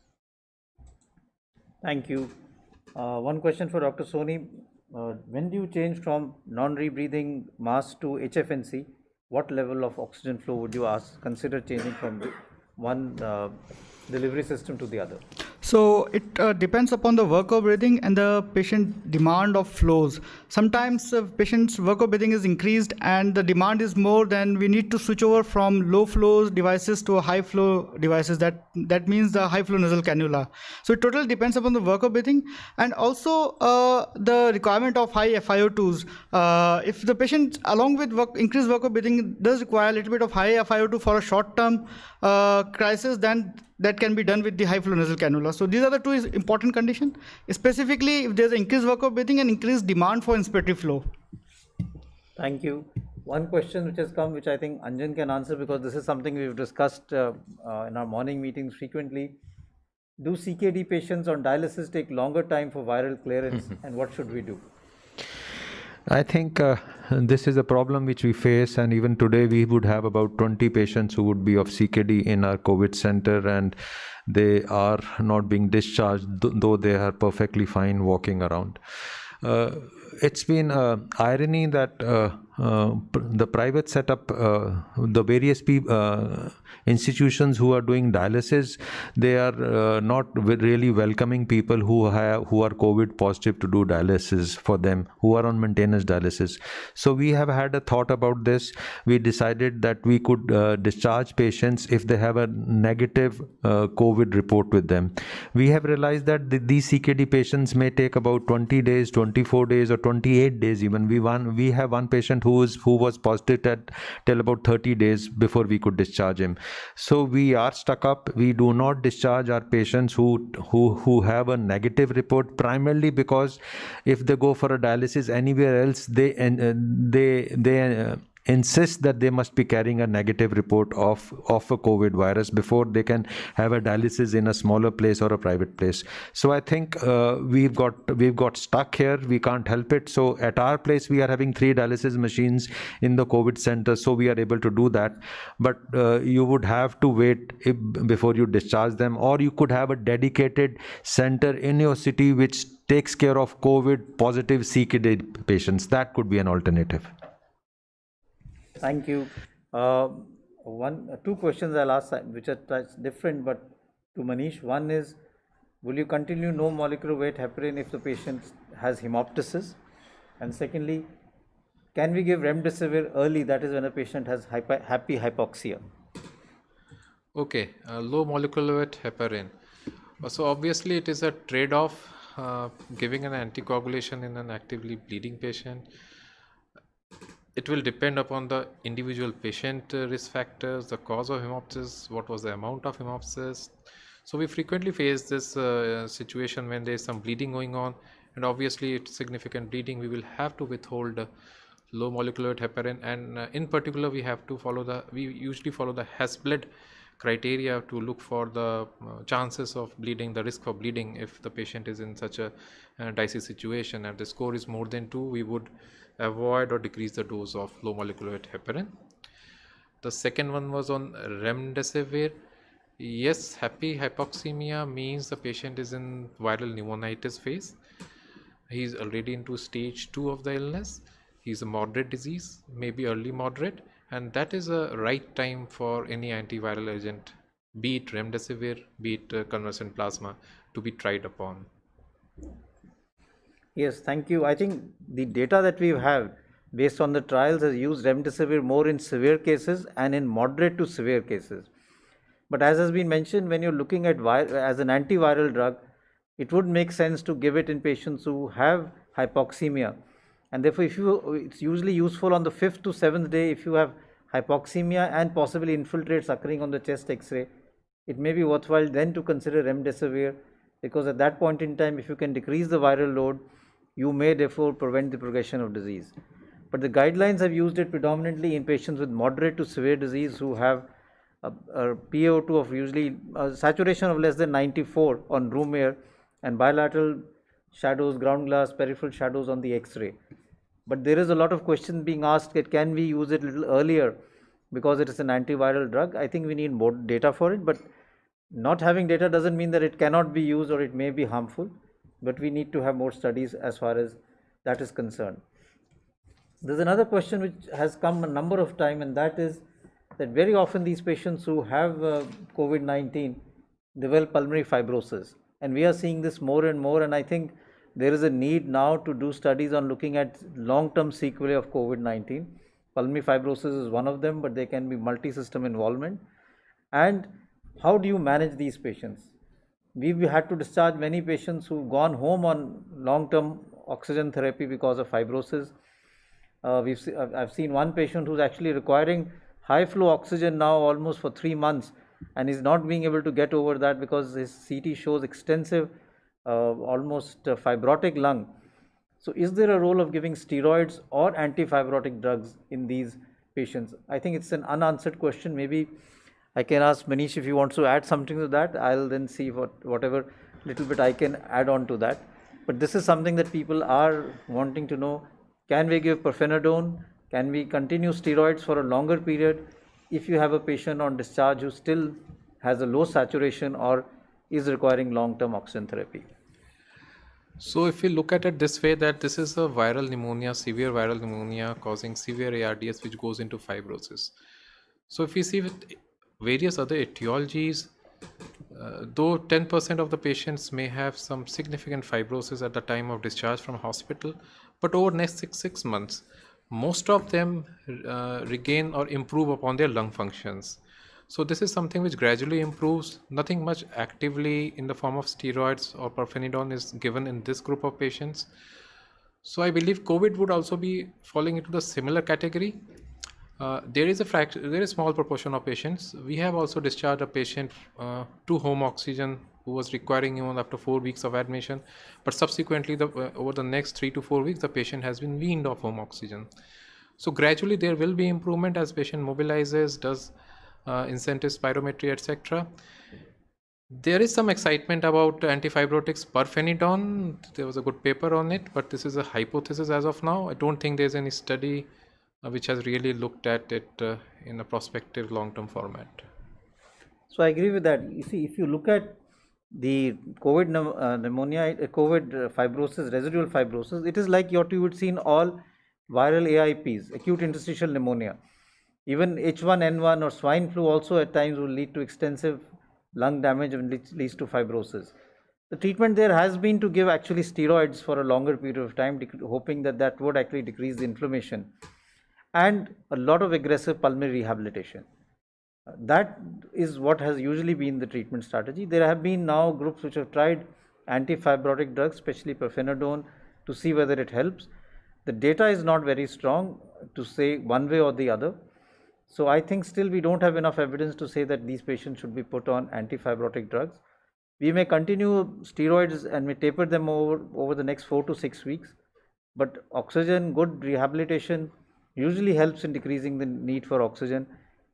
Thank you. One question for Dr. Soni. When do you change from non-rebreathing mask to HFNC? What level of oxygen flow would you consider changing from one delivery system to the other? So it depends upon the work of breathing and the patient demand of flows. Sometimes patient's work of breathing is increased and the demand is more, then we need to switch over from low flow devices to high flow devices. That means the high flow nasal cannula. So it totally depends upon the work of breathing and also the requirement of high FiO2s. If the patient, along with increased work of breathing, does require a little bit of high FiO2 for a short term crisis, then that can be done with the high flow nasal cannula. So these are the two important conditions, specifically if there's increased work of breathing and increased demand for inspiratory flow. Thank you. One question which has come, which I think Anjan can answer because this is something we've discussed in our morning meetings frequently. Do CKD patients on dialysis take longer time for viral clearance and what should we do? I think this is a problem which we face, and even today we would have about 20 patients who would be of CKD in our COVID center, and they are not being discharged, though they are perfectly fine walking around. It's been an irony that the private setup, the various institutions who are doing dialysis, they are not really welcoming people who are COVID positive to do dialysis for them, who are on maintenance dialysis. So we have had a thought about this. We decided that we could discharge patients if they have a negative COVID report with them. We have realized that these CKD patients may take about 20 days, 24 days or 28 days even. We have one patient who was positive till about 30 days before we could discharge him. So we are stuck up. We do not discharge our patients who have a negative report, primarily because if they go for a dialysis anywhere else, they insist that they must be carrying a negative report of a COVID virus before they can have a dialysis in a smaller place or a private place. So I think we've got stuck here. We can't help it. So at our place, we are having 3 dialysis machines in the COVID center, so we are able to do that. But you would have to wait before you discharge them, or you could have a dedicated center in your city which takes care of COVID positive CKD patients. That could be an alternative. Thank you. 2 questions I'll ask which are different but to Manish. One is, will you continue no molecular weight heparin if the patient has hemoptysis? And secondly, can we give remdesivir early, that is when a patient has happy hypoxia? Okay, low molecular weight heparin. So obviously it is a trade-off giving an anticoagulation in an actively bleeding patient. It will depend upon the individual patient risk factors, the cause of hemoptysis, what was the amount of hemoptysis. So we frequently face this situation when there is some bleeding going on, and obviously it's significant bleeding. We will have to withhold low molecular weight heparin, and in particular we usually follow the HAS-BLED criteria to look for the chances of bleeding, the risk of bleeding if the patient is in such a dicey situation, and the score is more than 2, we would avoid or decrease the dose of low molecular weight heparin. The second one was on remdesivir. Yes, happy hypoxemia means the patient is in viral pneumonitis phase. He is already into stage 2 of the illness. He is a moderate disease, maybe early moderate, and that is a right time for any antiviral agent, be it remdesivir, be it convalescent plasma, to be tried upon. Yes, thank you. I think the data that we have based on the trials has used remdesivir more in severe cases and in moderate to severe cases. But as has been mentioned, when you're looking at as an antiviral drug, it would make sense to give it in patients who have hypoxemia. And therefore, it's usually useful on the 5th to 7th day if you have hypoxemia and possibly infiltrates occurring on the chest X-ray. It may be worthwhile then to consider remdesivir, because at that point in time, if you can decrease the viral load, you may therefore prevent the progression of disease. But the guidelines have used it predominantly in patients with moderate to severe disease who have a PaO2 of usually a saturation of less than 94 on room air and bilateral shadows, ground glass, peripheral shadows on the X-ray. But there is a lot of questions being asked that can we use it a little earlier because it is an antiviral drug. I think we need more data for it, but not having data doesn't mean that it cannot be used or it may be harmful, but we need to have more studies as far as that is concerned. There's another question which has come a number of times, and that is that very often these patients who have COVID-19 develop pulmonary fibrosis, and we are seeing this more and more, and I think there is a need now to do studies on looking at long-term sequelae of COVID-19. Pulmonary fibrosis is one of them, but there can be multi-system involvement. And how do you manage these patients? We've had to discharge many patients who've gone home on long-term oxygen therapy because of fibrosis. I've seen one patient who's actually requiring high flow oxygen now almost for 3 months, and is not being able to get over that because his CT shows extensive almost fibrotic lung. So is there a role of giving steroids or antifibrotic drugs in these patients? I think it's an unanswered question. Maybe I can ask Manish if he wants to add something to that. I'll then see whatever little bit I can add on to that. But this is something that people are wanting to know. Can we give pirfenidone? Can we continue steroids for a longer period if you have a patient on discharge who still has a low saturation or is requiring long-term oxygen therapy? So if we look at it this way, that this is a viral pneumonia, severe viral pneumonia causing severe ARDS, which goes into fibrosis. So if we see with various other etiologies, though 10% of the patients may have some significant fibrosis at the time of discharge from hospital, but over next six months, most of them regain or improve upon their lung functions. So this is something which gradually improves. Nothing much actively in the form of steroids or pirfenidone is given in this group of patients. So I believe COVID would also be falling into the similar category. There is a small proportion of patients. We have also discharged a patient to home oxygen who was requiring even after 4 weeks of admission, but subsequently over the next 3 to 4 weeks the patient has been weaned off home oxygen. So gradually there will be improvement as patient mobilizes, does incentive spirometry, etc. There is some excitement about antifibrotics, pirfenidone. There was a good paper on it, but this is a hypothesis as of now. I don't think there's any study which has really looked at it in a prospective long-term format. So I agree with that. You see, if you look at the COVID pneumonia, COVID fibrosis, residual fibrosis, it is like what you would see in all viral AIPs, acute interstitial pneumonia. Even H1N1 or swine flu also at times will lead to extensive lung damage and leads to fibrosis. The treatment there has been to give actually steroids for a longer period of time, hoping that that would actually decrease the inflammation, and a lot of aggressive pulmonary rehabilitation. That is what has usually been the treatment strategy. There have been now groups which have tried antifibrotic drugs, especially pirfenidone, to see whether it helps. The data is not very strong to say one way or the other. So I think still we don't have enough evidence to say that these patients should be put on antifibrotic drugs. We may continue steroids and may taper them over the next 4 to 6 weeks, but oxygen, good rehabilitation usually helps in decreasing the need for oxygen,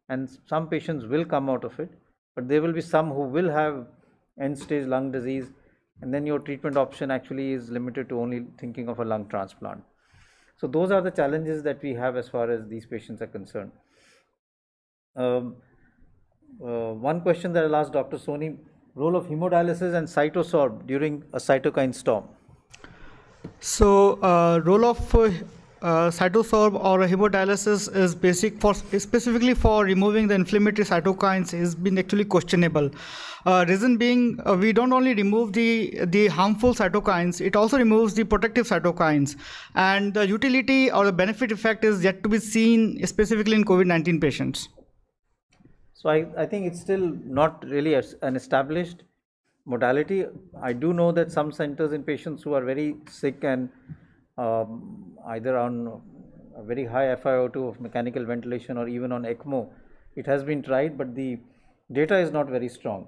and some patients will come out of it, but there will be some who will have end stage lung disease, and then your treatment option actually is limited to only thinking of a lung transplant. So those are the challenges that we have as far as these patients are concerned. One question that I'll ask Dr. Soni: role of hemodialysis and cytosorb during a cytokine storm. So, role of cytosorb or hemodialysis is specifically for removing the inflammatory cytokines has been actually questionable. Reason being, we don't only remove the harmful cytokines, it also removes the protective cytokines, and the utility or the benefit effect is yet to be seen specifically in COVID-19 patients. So I think it's still not really an established modality. I do know that some centers in patients who are very sick and either on a very high FiO2 of mechanical ventilation or even on ECMO, it has been tried, but the data is not very strong.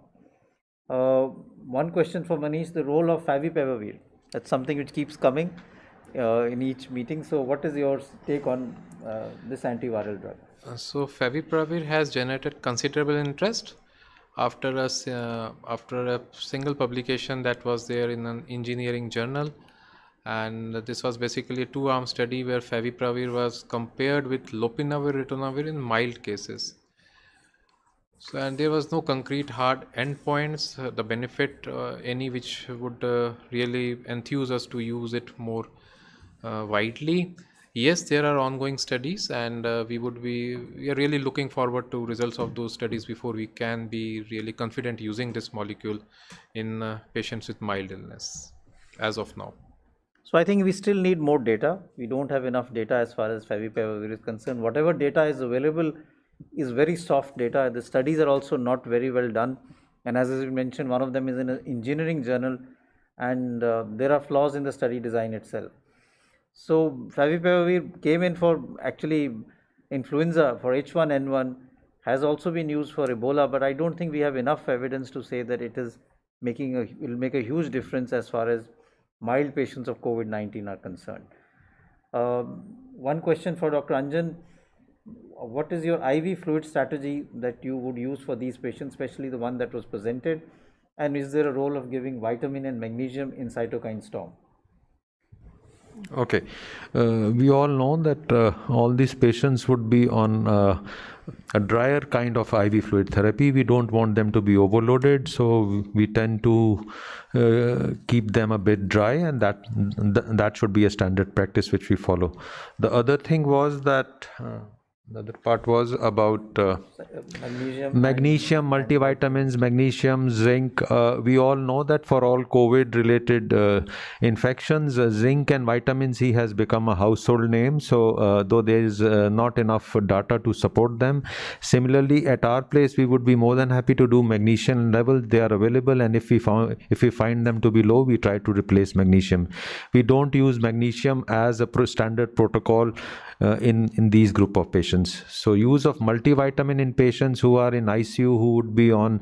One question for Manish: the role of favipiravir. That's something which keeps coming in each meeting. So what is your take on this antiviral drug? So favipiravir has generated considerable interest after a single publication that was there in an engineering journal, and this was basically a 2-arm study where favipiravir was compared with lopinavir ritonavir in mild cases. So, and there was no concrete hard endpoints, the benefit any which would really enthuse us to use it more widely. Yes, there are ongoing studies, and we are really looking forward to results of those studies before we can be really confident using this molecule in patients with mild illness as of now. So I think we still need more data. We don't have enough data as far as favipiravir is concerned. Whatever data is available is very soft data. The studies are also not very well done, and as I mentioned, one of them is in an engineering journal, and there are flaws in the study design itself. So favipiravir came in for actually influenza, for H1N1, has also been used for Ebola, but I don't think we have enough evidence to say that it is will make a huge difference as far as mild patients of COVID-19 are concerned. One question for Dr. Anjan: what is your IV fluid strategy that you would use for these patients, especially the one that was presented, and is there a role of giving vitamin and magnesium in cytokine storm? Okay, we all know that all these patients would be on a drier kind of IV fluid therapy. We don't want them to be overloaded, so we tend to keep them a bit dry, and that should be a standard practice which we follow. The other thing was that the other part was about magnesium, multivitamins, magnesium, zinc. We all know that for all COVID-related infections, zinc and vitamin C has become a household name. So, though there is not enough data to support them, similarly at our place we would be more than happy to do magnesium levels. They are available, and if we find them to be low, we try to replace magnesium. We don't use magnesium as a standard protocol in these group of patients. So use of multivitamin in patients who are in ICU, who would be on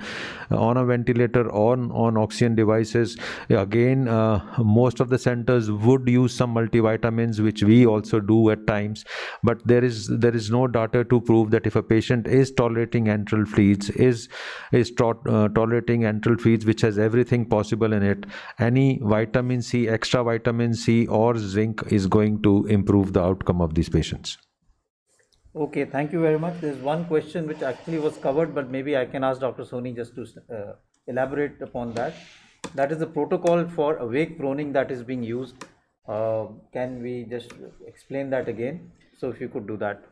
a ventilator or on oxygen devices. Again, most of the centers would use some multivitamins, which we also do at times, but there is no data to prove that if a patient is tolerating enteral fluids, is tolerating enteral fluids which has everything possible in it, any vitamin C, extra vitamin C or zinc is going to improve the outcome of these patients. Okay, thank you very much. There's one question which actually was covered, but maybe I can ask Dr. Soni just to elaborate upon that. That is the protocol for awake proning that is being used. Can we just explain that again? So if you could do that.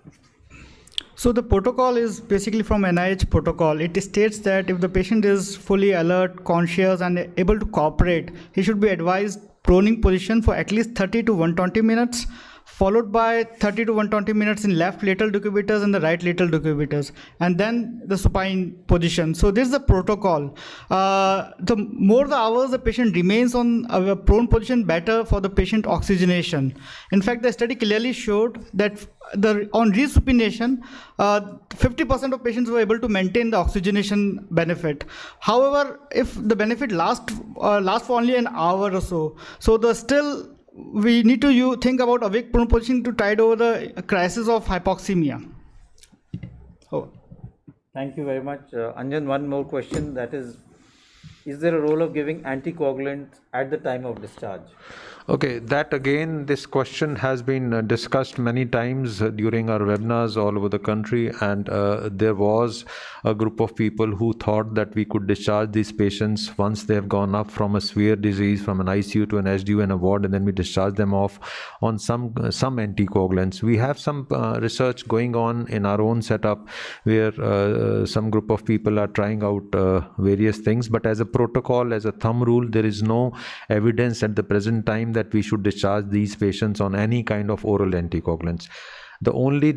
So the protocol is basically from NIH protocol. It states that if the patient is fully alert, conscious, and able to cooperate, he should be advised proning position for at least 30 to 120 minutes, followed by 30 to 120 minutes in left lateral decubitors and the right lateral decubitors, and then the supine position. So this is the protocol. The more the hours the patient remains on a prone position, better for the patient oxygenation. In fact, the study clearly showed that on resupination, 50% of patients were able to maintain the oxygenation benefit. However, if the benefit lasts for only an hour or so, we need to think about awake prone position to tide over the crisis of hypoxemia. Oh. Thank you very much. Anjan, one more question, that is there a role of giving anticoagulants at the time of discharge? Okay, that again, this question has been discussed many times during our webinars all over the country, and there was a group of people who thought that we could discharge these patients once they have gone up from a severe disease, from an ICU to an SDU and a ward, and then we discharge them off on some anticoagulants. We have some research going on in our own setup where some group of people are trying out various things, but as a protocol, as a thumb rule, there is no evidence at the present time that we should discharge these patients on any kind of oral anticoagulants. The only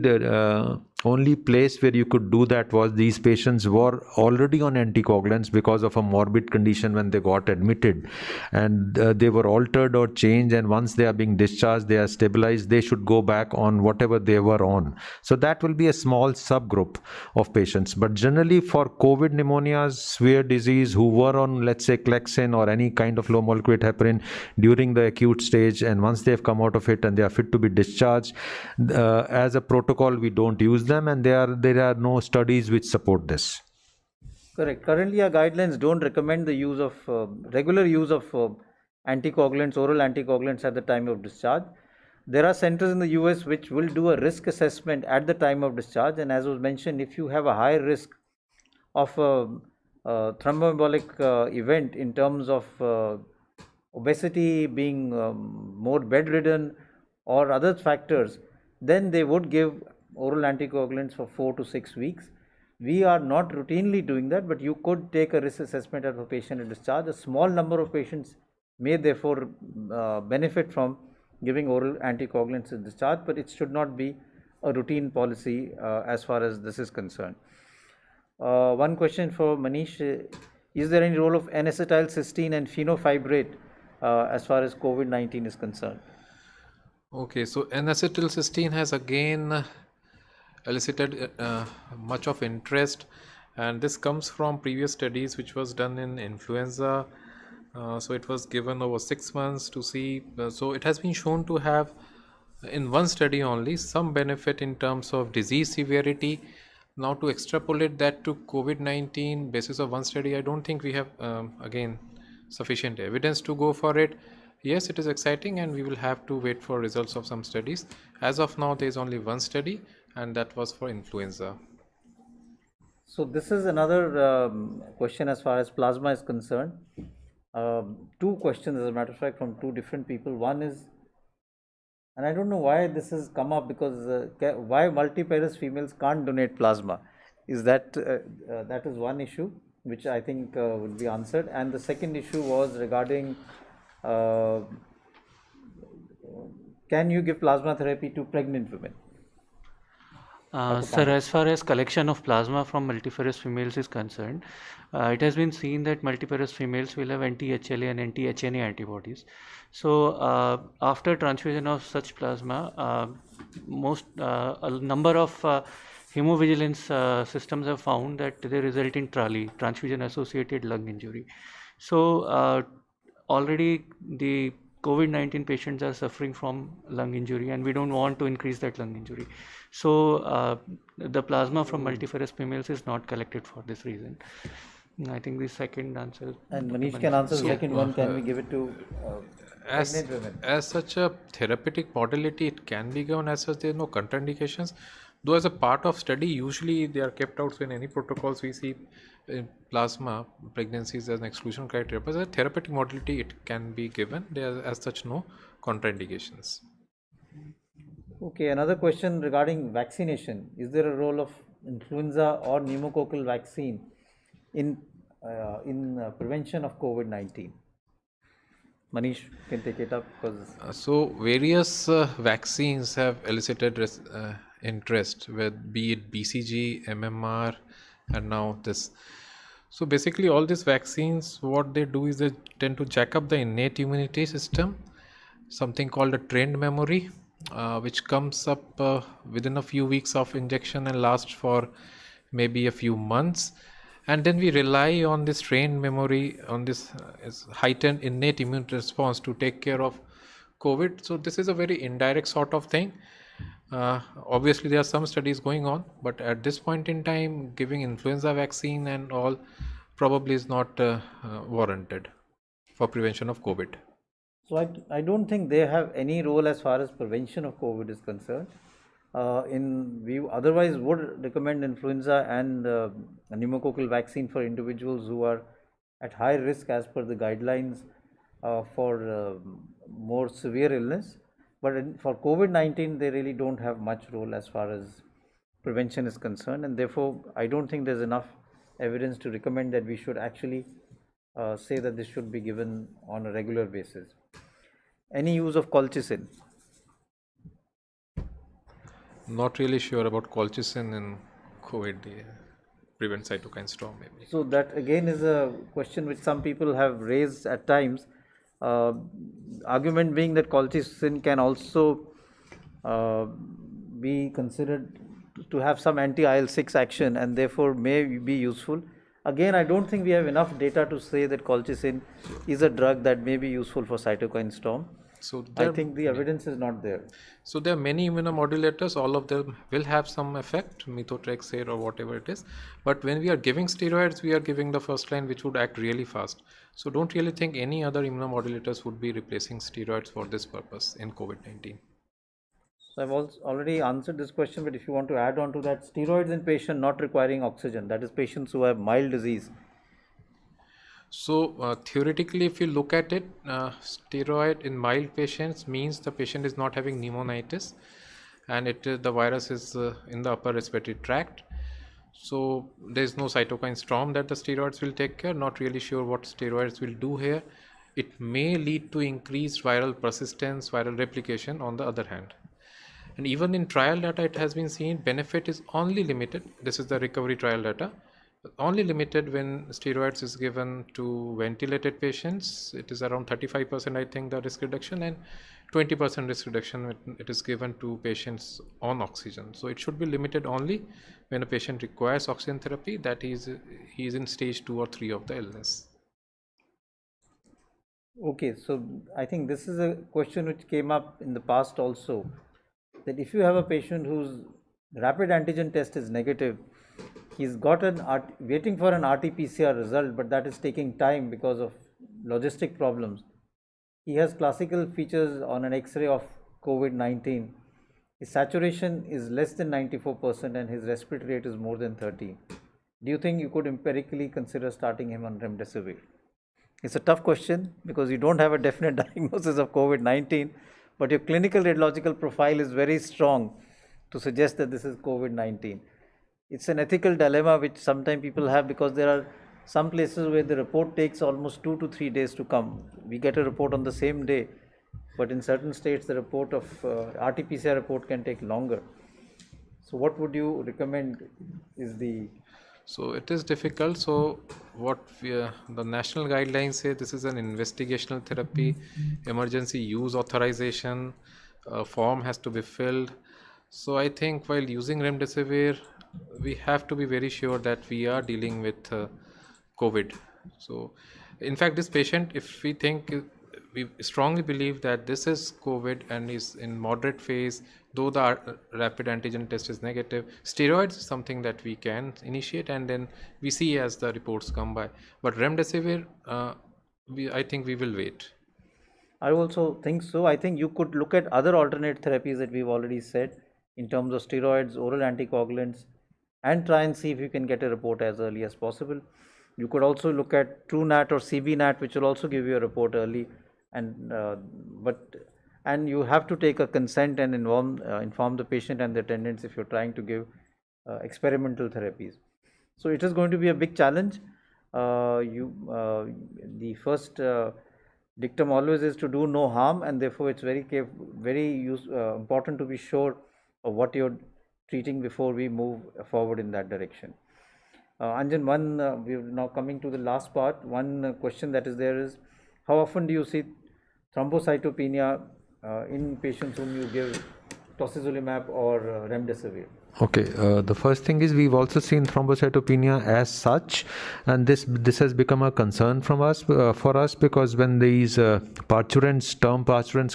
place where you could do that was these patients were already on anticoagulants because of a morbid condition when they got admitted, and they were altered or changed, and once they are being discharged, they are stabilized, they should go back on whatever they were on. So that will be a small subgroup of patients. But generally for COVID pneumonias, severe disease, who were on, let's say, Clexane or any kind of low molecular weight heparin during the acute stage, and once they have come out of it and they are fit to be discharged, as a protocol we don't use them, and there are no studies which support this. Correct. Currently, our guidelines don't recommend the use of regular use of anticoagulants, oral anticoagulants at the time of discharge. There are centers in the US which will do a risk assessment at the time of discharge, and as was mentioned, if you have a high risk of thromboembolic event in terms of obesity, being more bedridden or other factors, then they would give oral anticoagulants for 4 to 6 weeks. We are not routinely doing that, but you could take a risk assessment of a patient at discharge. A small number of patients may therefore benefit from giving oral anticoagulants at discharge, but it should not be a routine policy as far as this is concerned. One question for Manish: is there any role of N-acetylcysteine and fenofibrate as far as COVID-19 is concerned? Okay, so N-acetylcysteine has again elicited much of interest, and this comes from previous studies which was done in influenza. So it was given over 6 months to see. So it has been shown to have, in one study only, some benefit in terms of disease severity. Now to extrapolate that to COVID-19 basis of one study, I don't think we have again sufficient evidence to go for it. Yes, it is exciting, and we will have to wait for results of some studies. As of now, there is only one study, and that was for influenza. So this is another question as far as plasma is concerned. Two questions, as a matter of fact, from two different people. One is, and I don't know why this has come up, because why multiparous females can't donate plasma? Is that that is one issue which I think would be answered. And the second issue was regarding can you give plasma therapy to pregnant women? Sir, as far as collection of plasma from multiparous females is concerned, it has been seen that multiparous females will have anti-HLA and anti-HNA antibodies. So after transfusion of such plasma, a number of hemovigilance systems have found that they result in TRALI, transfusion-associated lung injury. So already the COVID-19 patients are suffering from lung injury, and we don't want to increase that lung injury. So the plasma from multiparous females is not collected for this reason. I think the second answer. And Manish can answer the second one. Can we give it to pregnant women? As such a therapeutic modality, it can be given. As such, there are no contraindications. Though as a part of study, usually they are kept out. So in any protocols, we see plasma pregnancies as an exclusion criteria. But as a therapeutic modality, it can be given. There are as such no contraindications. Okay, another question regarding vaccination. Is there a role of influenza or pneumococcal vaccine in prevention of COVID-19? Manish can take it up because So various vaccines have elicited interest, with be it BCG, MMR, and now this. So basically, all these vaccines, what they do is they tend to jack up the innate immunity system, something called a trained memory, which comes up within a few weeks of injection and lasts for maybe a few months. And then we rely on this trained memory, on this heightened innate immune response to take care of COVID. So this is a very indirect sort of thing. Obviously, there are some studies going on, but at this point in time, giving influenza vaccine and all probably is not warranted for prevention of COVID. so I don't think they have any role as far as prevention of COVID is concerned. We otherwise would recommend influenza and pneumococcal vaccine for individuals who are at high risk as per the guidelines for more severe illness. But for COVID-19, they really don't have much role as far as prevention is concerned, and therefore I don't think there's enough evidence to recommend that we should actually say that this should be given on a regular basis. Any use of colchicine? Not really sure about colchicine in COVID. Prevent cytokine storm, maybe. So that again is a question which some people have raised at times. Argument being that colchicine can also be considered to have some anti-IL-6 action and therefore may be useful. Again, I don't think we have enough data to say that colchicine is a drug that may be useful for cytokine storm. So I think the evidence is not there. So there are many immunomodulators, all of them will have some effect, methotrexate or whatever it is. But when we are giving steroids, we are giving the first line which would act really fast. So don't really think any other immunomodulators would be replacing steroids for this purpose in COVID-19. So I've already answered this question, but if you want to add on to that, steroids in patient not requiring oxygen, that is patients who have mild disease. So theoretically, if you look at it, steroid in mild patients means the patient is not having pneumonitis, and the virus is in the upper respiratory tract. So there is no cytokine storm that the steroids will take care. Not really sure what steroids will do here. It may lead to increased viral persistence, viral replication on the other hand. And even in trial data, it has been seen benefit is only limited. This is the recovery trial data. Only limited when steroids is given to ventilated patients. It is around 35%, I think, the risk reduction, and 20% risk reduction when it is given to patients on oxygen. So it should be limited only when a patient requires oxygen therapy, that he is in stage 2 or 3 of the illness. Okay, so I think this is a question which came up in the past also, that if you have a patient whose rapid antigen test is negative, he's got waiting for an RT-PCR result, but that is taking time because of logistic problems. He has classical features on an X-ray of COVID-19. His saturation is less than 94% and his respiratory rate is more than 30. Do you think you could empirically consider starting him on remdesivir? It's a tough question because you don't have a definite diagnosis of COVID-19, but your clinical radiological profile is very strong to suggest that this is COVID-19. It's an ethical dilemma which sometimes people have, because there are some places where the report takes almost 2 to 3 days to come. We get a report on the same day, but in certain states the report of RT-PCR report can take longer. So what would you recommend is the... So it is difficult. So what the national guidelines say, this is an investigational therapy, emergency use authorization, form has to be filled. So I think while using remdesivir, we have to be very sure that we are dealing with COVID. So in fact, this patient, if we think, we strongly believe that this is COVID and is in moderate phase, though the rapid antigen test is negative, steroids is something that we can initiate and then we see as the reports come by. But remdesivir, I think we will wait. I also think so. I think you could look at other alternate therapies that we've already said in terms of steroids, oral anticoagulants, and try and see if you can get a report as early as possible. You could also look at TrueNAT or CBNAT, which will also give you a report early. And but and you have to take a consent and inform the patient and the attendants if you're trying to give experimental therapies. So it is going to be a big challenge. The first dictum always is to do no harm, and therefore it's very important to be sure of what you're treating before we move forward in that direction. Anjan, we're now coming to the last part. One question that is there is, how often do you see thrombocytopenia in patients whom you give tocilizumab or remdesivir? Okay, the first thing is we've also seen thrombocytopenia as such, and this has become a concern for us because when these term parturients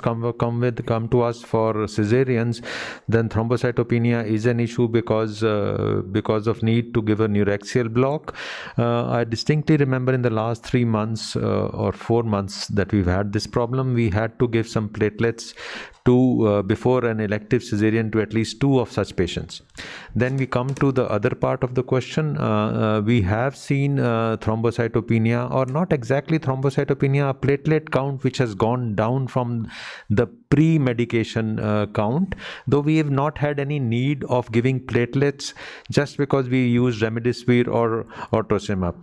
come to us for cesareans, then thrombocytopenia is an issue because of need to give a neuraxial block. I distinctly remember in the last 3 months or 4 months that we've had this problem. We had to give some platelets before an elective cesarean to at least 2 of such patients. Then we come to the other part of the question. We have seen thrombocytopenia, or not exactly thrombocytopenia, a platelet count which has gone down from the pre-medication count, though we have not had any need of giving platelets just because we use remdesivir or tocilizumab.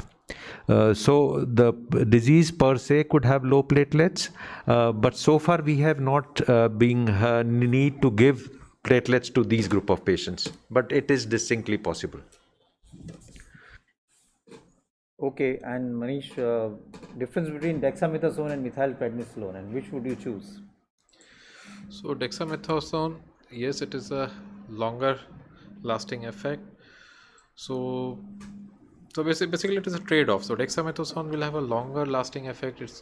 So the disease per se could have low platelets, but so far we have not need to give platelets to these group of patients, but it is distinctly possible. Okay, and Manish, difference between dexamethasone and methylprednisolone, and which would you choose? So dexamethasone, yes, it is a longer lasting effect. So basically it is a trade-off. So dexamethasone will have a longer lasting effect. Its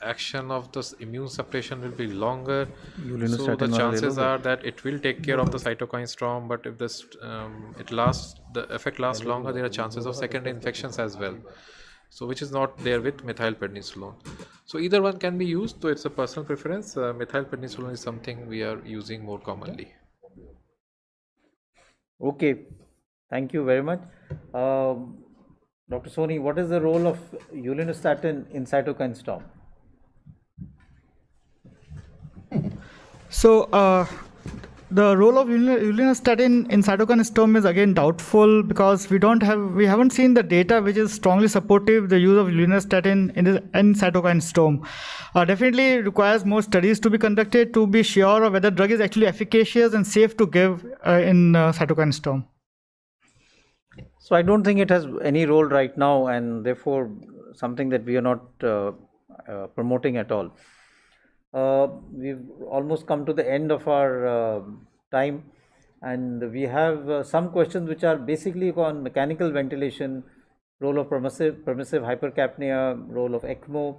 action of the immune suppression will be longer. So the chances are that it will take care of the cytokine storm, but if the effect lasts longer, there are chances of secondary infections as well. So which is not there with methylprednisolone. So either one can be used, though it's a personal preference. Methylprednisolone is something we are using more commonly. Okay, thank you very much. Dr. Soni, what is the role of ulinistatin in cytokine storm? So the role of ulinistatin in cytokine storm is again doubtful because we haven't seen the data which is strongly supportive the use of ulinistatin in cytokine storm. Definitely requires more studies to be conducted to be sure of whether drug is actually efficacious and safe to give in cytokine storm. So I don't think it has any role right now, and therefore something that we are not promoting at all. We've almost come to the end of our time, and we have some questions which are basically on mechanical ventilation, role of permissive hypercapnia, role of ECMO.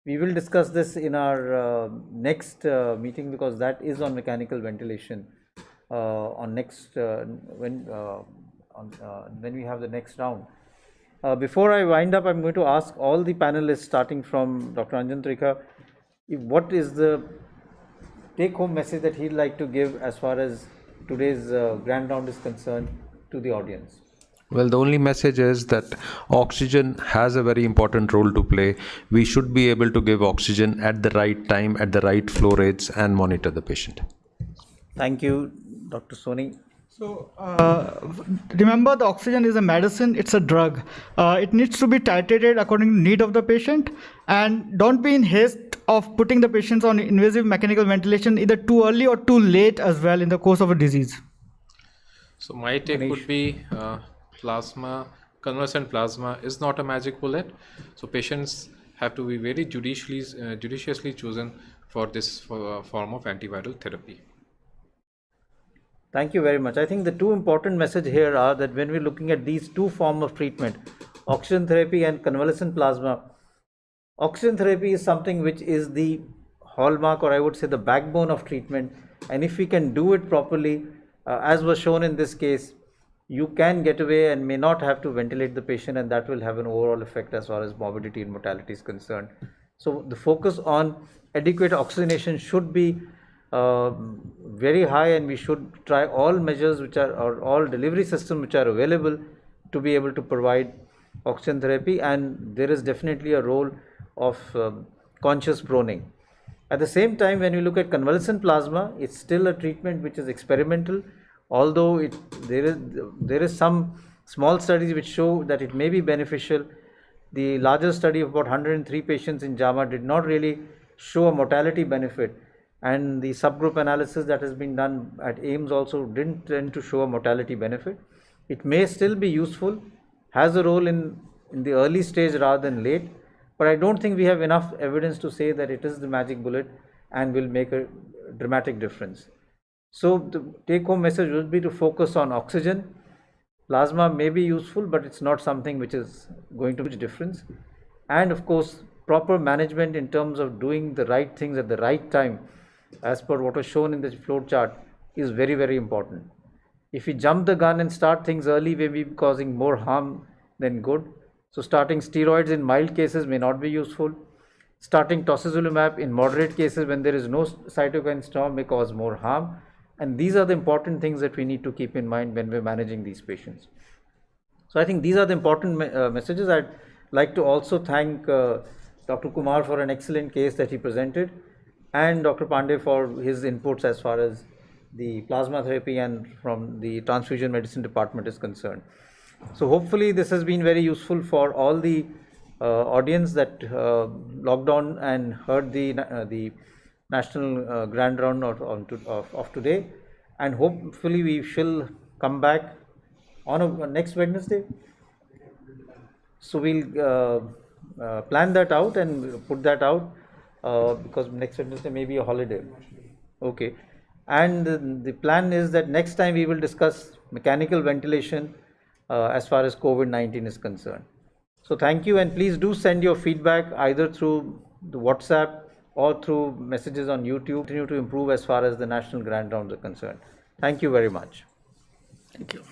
We will discuss this in our next meeting because that is on mechanical ventilation on next when we have the next round. Before I wind up, I'm going to ask all the panelists, starting from Dr. Anjan Trikha, what is the take-home message that he'd like to give as far as today's grand round is concerned to the audience? Well, the only message is that oxygen has a very important role to play. We should be able to give oxygen at the right time, at the right flow rates, and monitor the patient. Thank you, Dr. Soni. So remember, the oxygen is a medicine, it's a drug. It needs to be titrated according to the need of the patient, and don't be in haste of putting the patients on invasive mechanical ventilation either too early or too late as well in the course of a disease. So my take would be convalescent plasma is not a magic bullet. So patients have to be very judiciously chosen for this form of antiviral therapy. Thank you very much. I think the two important messages here are that when we're looking at these two forms of treatment, oxygen therapy and convalescent plasma, oxygen therapy is something which is the hallmark, or I would say the backbone of treatment. And if we can do it properly, as was shown in this case, you can get away and may not have to ventilate the patient, and that will have an overall effect as far as morbidity and mortality is concerned. So the focus on adequate oxygenation should be very high, and we should try all measures or all delivery systems which are available to be able to provide oxygen therapy. And there is definitely a role of conscious proning. At the same time, when you look at convalescent plasma, it's still a treatment which is experimental, although there is some small studies which show that it may be beneficial. The larger study of about 103 patients in JAMA did not really show a mortality benefit, and the subgroup analysis that has been done at AIIMS also didn't tend to show a mortality benefit. It may still be useful, has a role in the early stage rather than late, but I don't think we have enough evidence to say that it is the magic bullet and will make a dramatic difference. So the take-home message would be to focus on oxygen. Plasma may be useful, but it's not something which is going to make a difference. And of course, proper management in terms of doing the right things at the right time, as per what was shown in the flow chart, is very, very important. If we jump the gun and start things early, we may be causing more harm than good. So starting steroids in mild cases may not be useful. Starting tocilizumab in moderate cases when there is no cytokine storm may cause more harm. And these are the important things that we need to keep in mind when we're managing these patients. So I think these are the important messages. I'd like to also thank Dr. Kumar for an excellent case that he presented, and Dr. Pandey for his inputs as far as the plasma therapy and from the transfusion medicine department is concerned. So hopefully this has been very useful for all the audience that logged on and heard the national grand round of today, and hopefully we shall come back on next Wednesday. So we'll plan that out and put that out because next Wednesday may be a holiday. Okay, and the plan is that next time we will discuss mechanical ventilation as far as COVID-19 is concerned. So thank you, and please do send your feedback either through the WhatsApp or through messages on YouTube. Continue to improve as far as the national grand rounds are concerned. Thank you very much. Thank you.